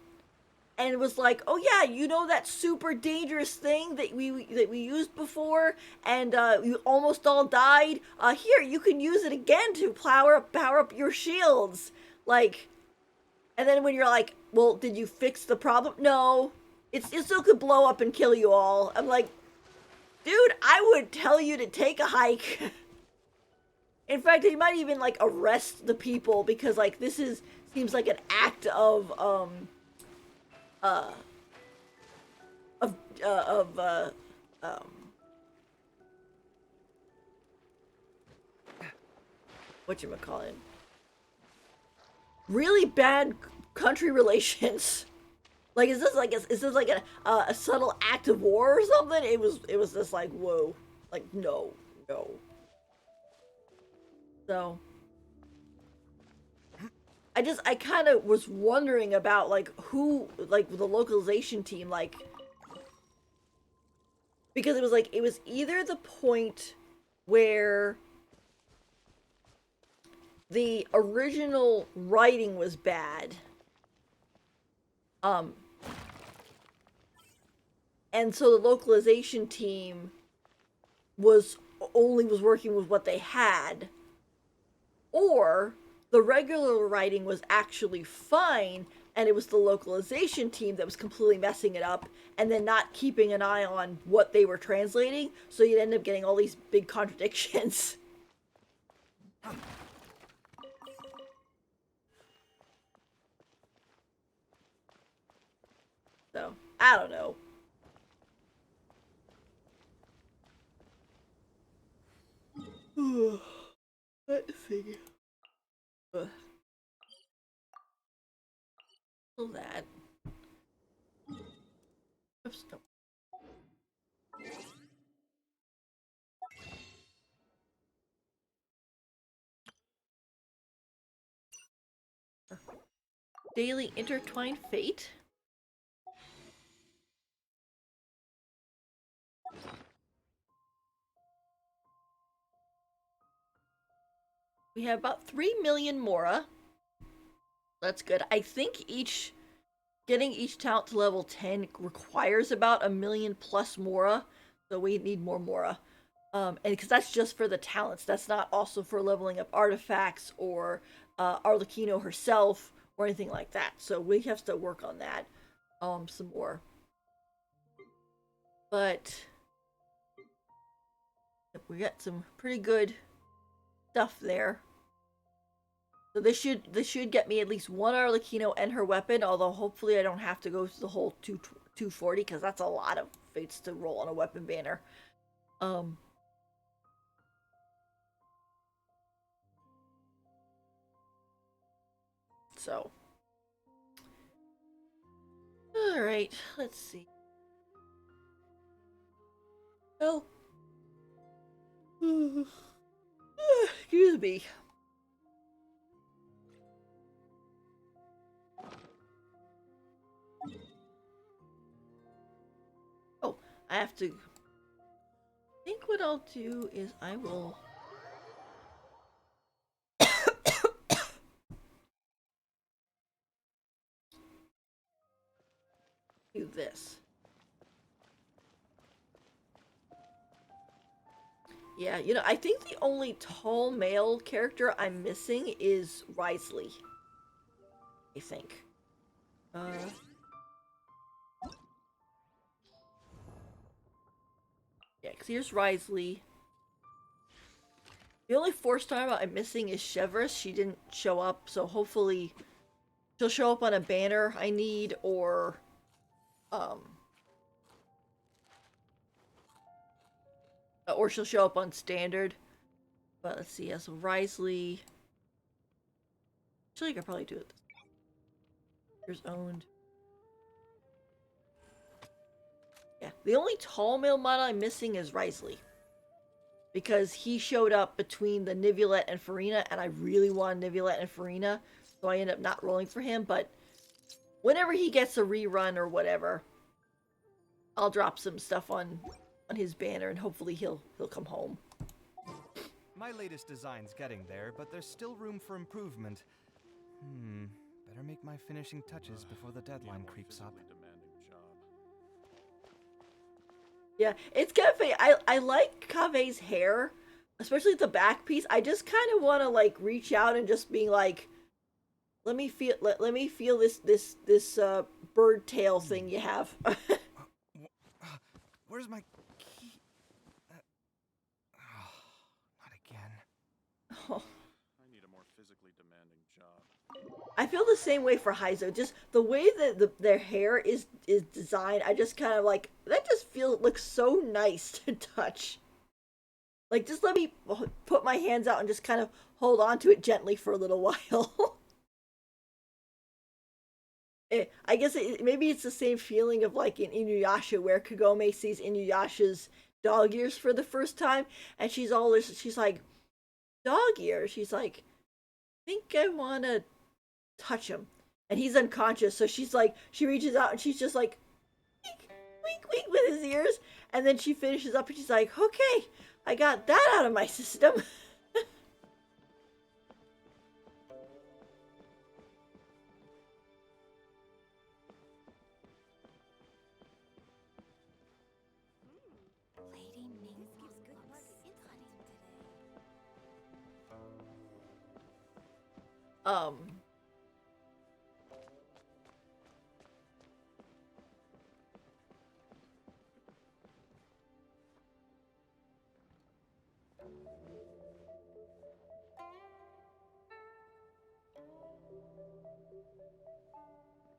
and was like, "Oh yeah, you know that super dangerous thing that we used before, and you almost all died. Here, you can use it again to power up your shields." Like, and then when you're like, "Well, did you fix the problem?" No, it still could blow up and kill you all. I'm like, dude, I would tell you to take a hike. In fact, they might even like arrest the people because like this seems like an act of uh of whatchamacallit, really bad country relations. Like, is this like a subtle act of war or something? It was just like, whoa, like no. So I kind of was wondering about like who, like the localization team, like, because it was either the point where the original writing was bad, and so the localization team was working with what they had, or the regular writing was actually fine and it was the localization team that was completely messing it up and then not keeping an eye on what they were translating, so you'd end up getting all these big contradictions. So I don't know. Let's see. So that. Oops, no. Daily intertwined fate. We have about 3 million Mora. That's good. I think getting each talent to level 10 requires about 1 million plus Mora, so we need more Mora. And because that's just for the talents, that's not also for leveling up artifacts or Arlecchino herself or anything like that. So we have to work on that some more. But we got some pretty good stuff there. So this should get me at least one Arlecchino and her weapon, although hopefully I don't have to go through the whole 240 because that's a lot of fates to roll on a weapon banner. So, all right, let's see. Well, excuse me. Oh, I have to. I think what I'll do is I will. Do this. Yeah, you know, I think the only tall male character I'm missing is Risley. I think. Yeah, because here's Risley. The only four-star I'm missing is Chevrolet. She didn't show up, so hopefully she'll show up on a banner I need, um, or she'll show up on standard. But let's see, yeah, so Risley. Actually, I could probably do it. Here's owned. Yeah, the only tall male model I'm missing is Risley. Because he showed up between the Nivulette and Farina, and I really want Nivulette and Farina, so I ended up not rolling for him, but whenever he gets a rerun or whatever, I'll drop some stuff on his banner, and hopefully he'll come home. My latest design's getting there, but there's still room for improvement. Better make my finishing touches before the deadline creeps up. Yeah, it's kind of funny. I like Kave's hair, especially the back piece. I just kind of want to like reach out and just be like, let me feel this bird tail thing you have. Where's my key? Not again. Oh. I need a more physically demanding job. I feel the same way for Heizo. Just the way that their hair is designed, I just kind of like that. Just looks so nice to touch. Like, just let me put my hands out and just kind of hold on to it gently for a little while. I guess maybe it's the same feeling of like in Inuyasha, where Kagome sees Inuyasha's dog ears for the first time, and she's like, dog ears. She's like, I think I want to touch him, and he's unconscious, so she's like, she reaches out and she's just like wink wink wink with his ears, and then she finishes up and she's like, okay, I got that out of my system. Lady Ming gives good honey today.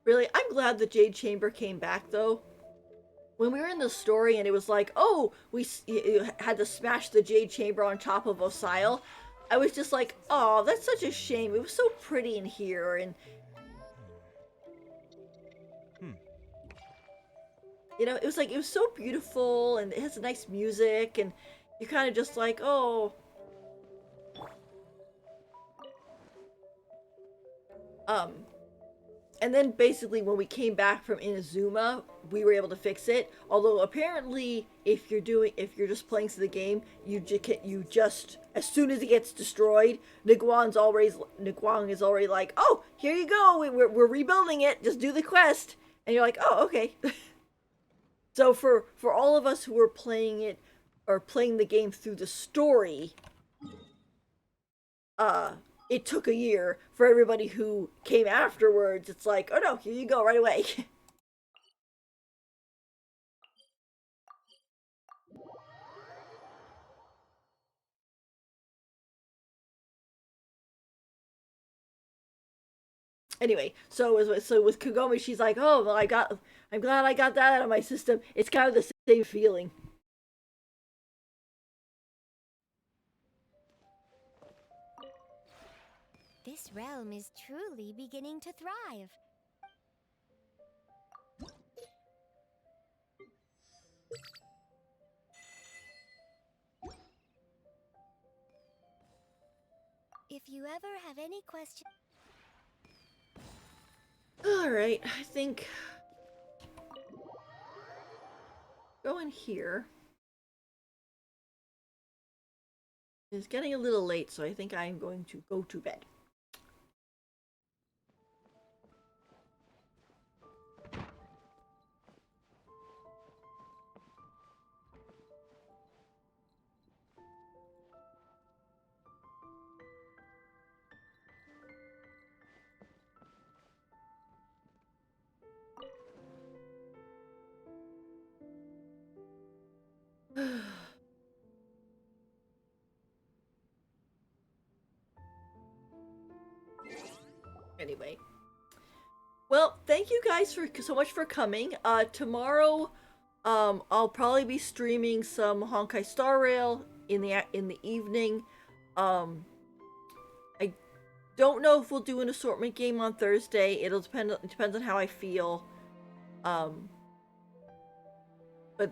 Really, I'm glad the Jade Chamber came back though. When we were in the story and it was like, oh, we had to smash the Jade Chamber on top of Osile, I was just like, oh, that's such a shame. It was so pretty in here, and you know, it was so beautiful, and it has nice music, and you're kind of just like, oh. And then basically when we came back from Inazuma, we were able to fix it. Although apparently, if you're just playing through the game, you just as soon as it gets destroyed, Niguang is already like, oh, here you go, we're rebuilding it. Just do the quest, and you're like, oh, okay. So for all of us who are playing it or playing the game through the story, it took a year. For everybody who came afterwards, it's like, oh no, here you go right away. Anyway, so with Kagome, she's like, oh, well, I'm glad I got that out of my system. It's kind of the same feeling. This realm is truly beginning to thrive. If you ever have any questions... Alright, I think... Go in here. It's getting a little late, so I think I'm going to go to bed. Anyway. Well, thank you guys for so much for coming. Tomorrow, I'll probably be streaming some Honkai Star Rail in the evening. I don't know if we'll do an assortment game on Thursday. It depends on how I feel. But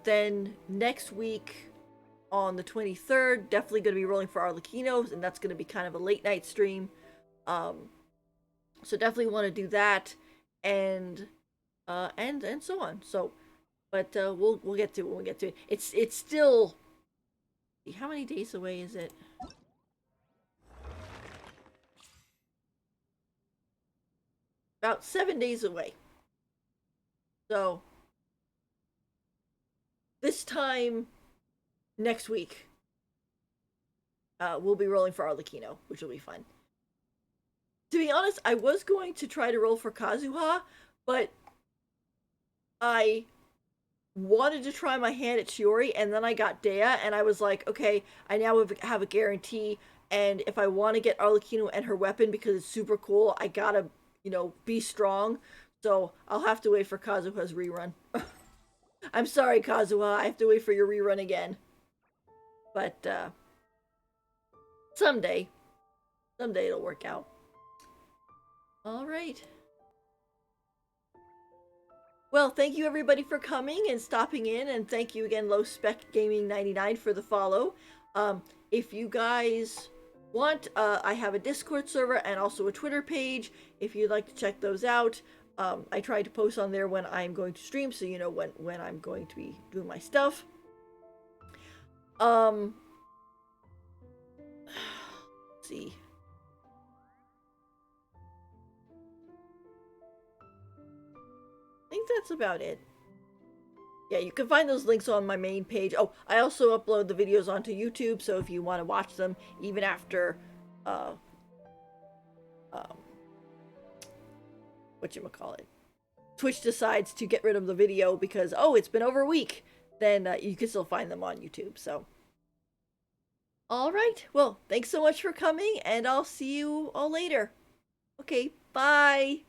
then next week on the 23rd, definitely going to be rolling for Arlequinos, and that's going to be kind of a late night stream. So definitely want to do that, and so on. So, but we'll get to it when we get to it. It's still, how many days away is it? About 7 days away. So this time next week, we'll be rolling for Arlecchino, which will be fun. To be honest, I was going to try to roll for Kazuha, but I wanted to try my hand at Shiori, and then I got Dea, and I was like, okay, I now have a guarantee, and if I want to get Arlecchino and her weapon because it's super cool, I gotta, be strong. So I'll have to wait for Kazuha's rerun. I'm sorry, Kazuha, I have to wait for your rerun again. But, someday it'll work out. Alright. Well, thank you everybody for coming and stopping in, and thank you again, Low Spec Gaming 99 for the follow. If you guys want, I have a Discord server and also a Twitter page if you'd like to check those out. I try to post on there when I'm going to stream, so you know when I'm going to be doing my stuff. Let's see. I think that's about it. Yeah, you can find those links on my main page. Oh, I also upload the videos onto YouTube, so if you want to watch them, even after, whatchamacallit, Twitch decides to get rid of the video because, oh, it's been over a week, then you can still find them on YouTube, so. Alright, well, thanks so much for coming, and I'll see you all later. Okay, bye!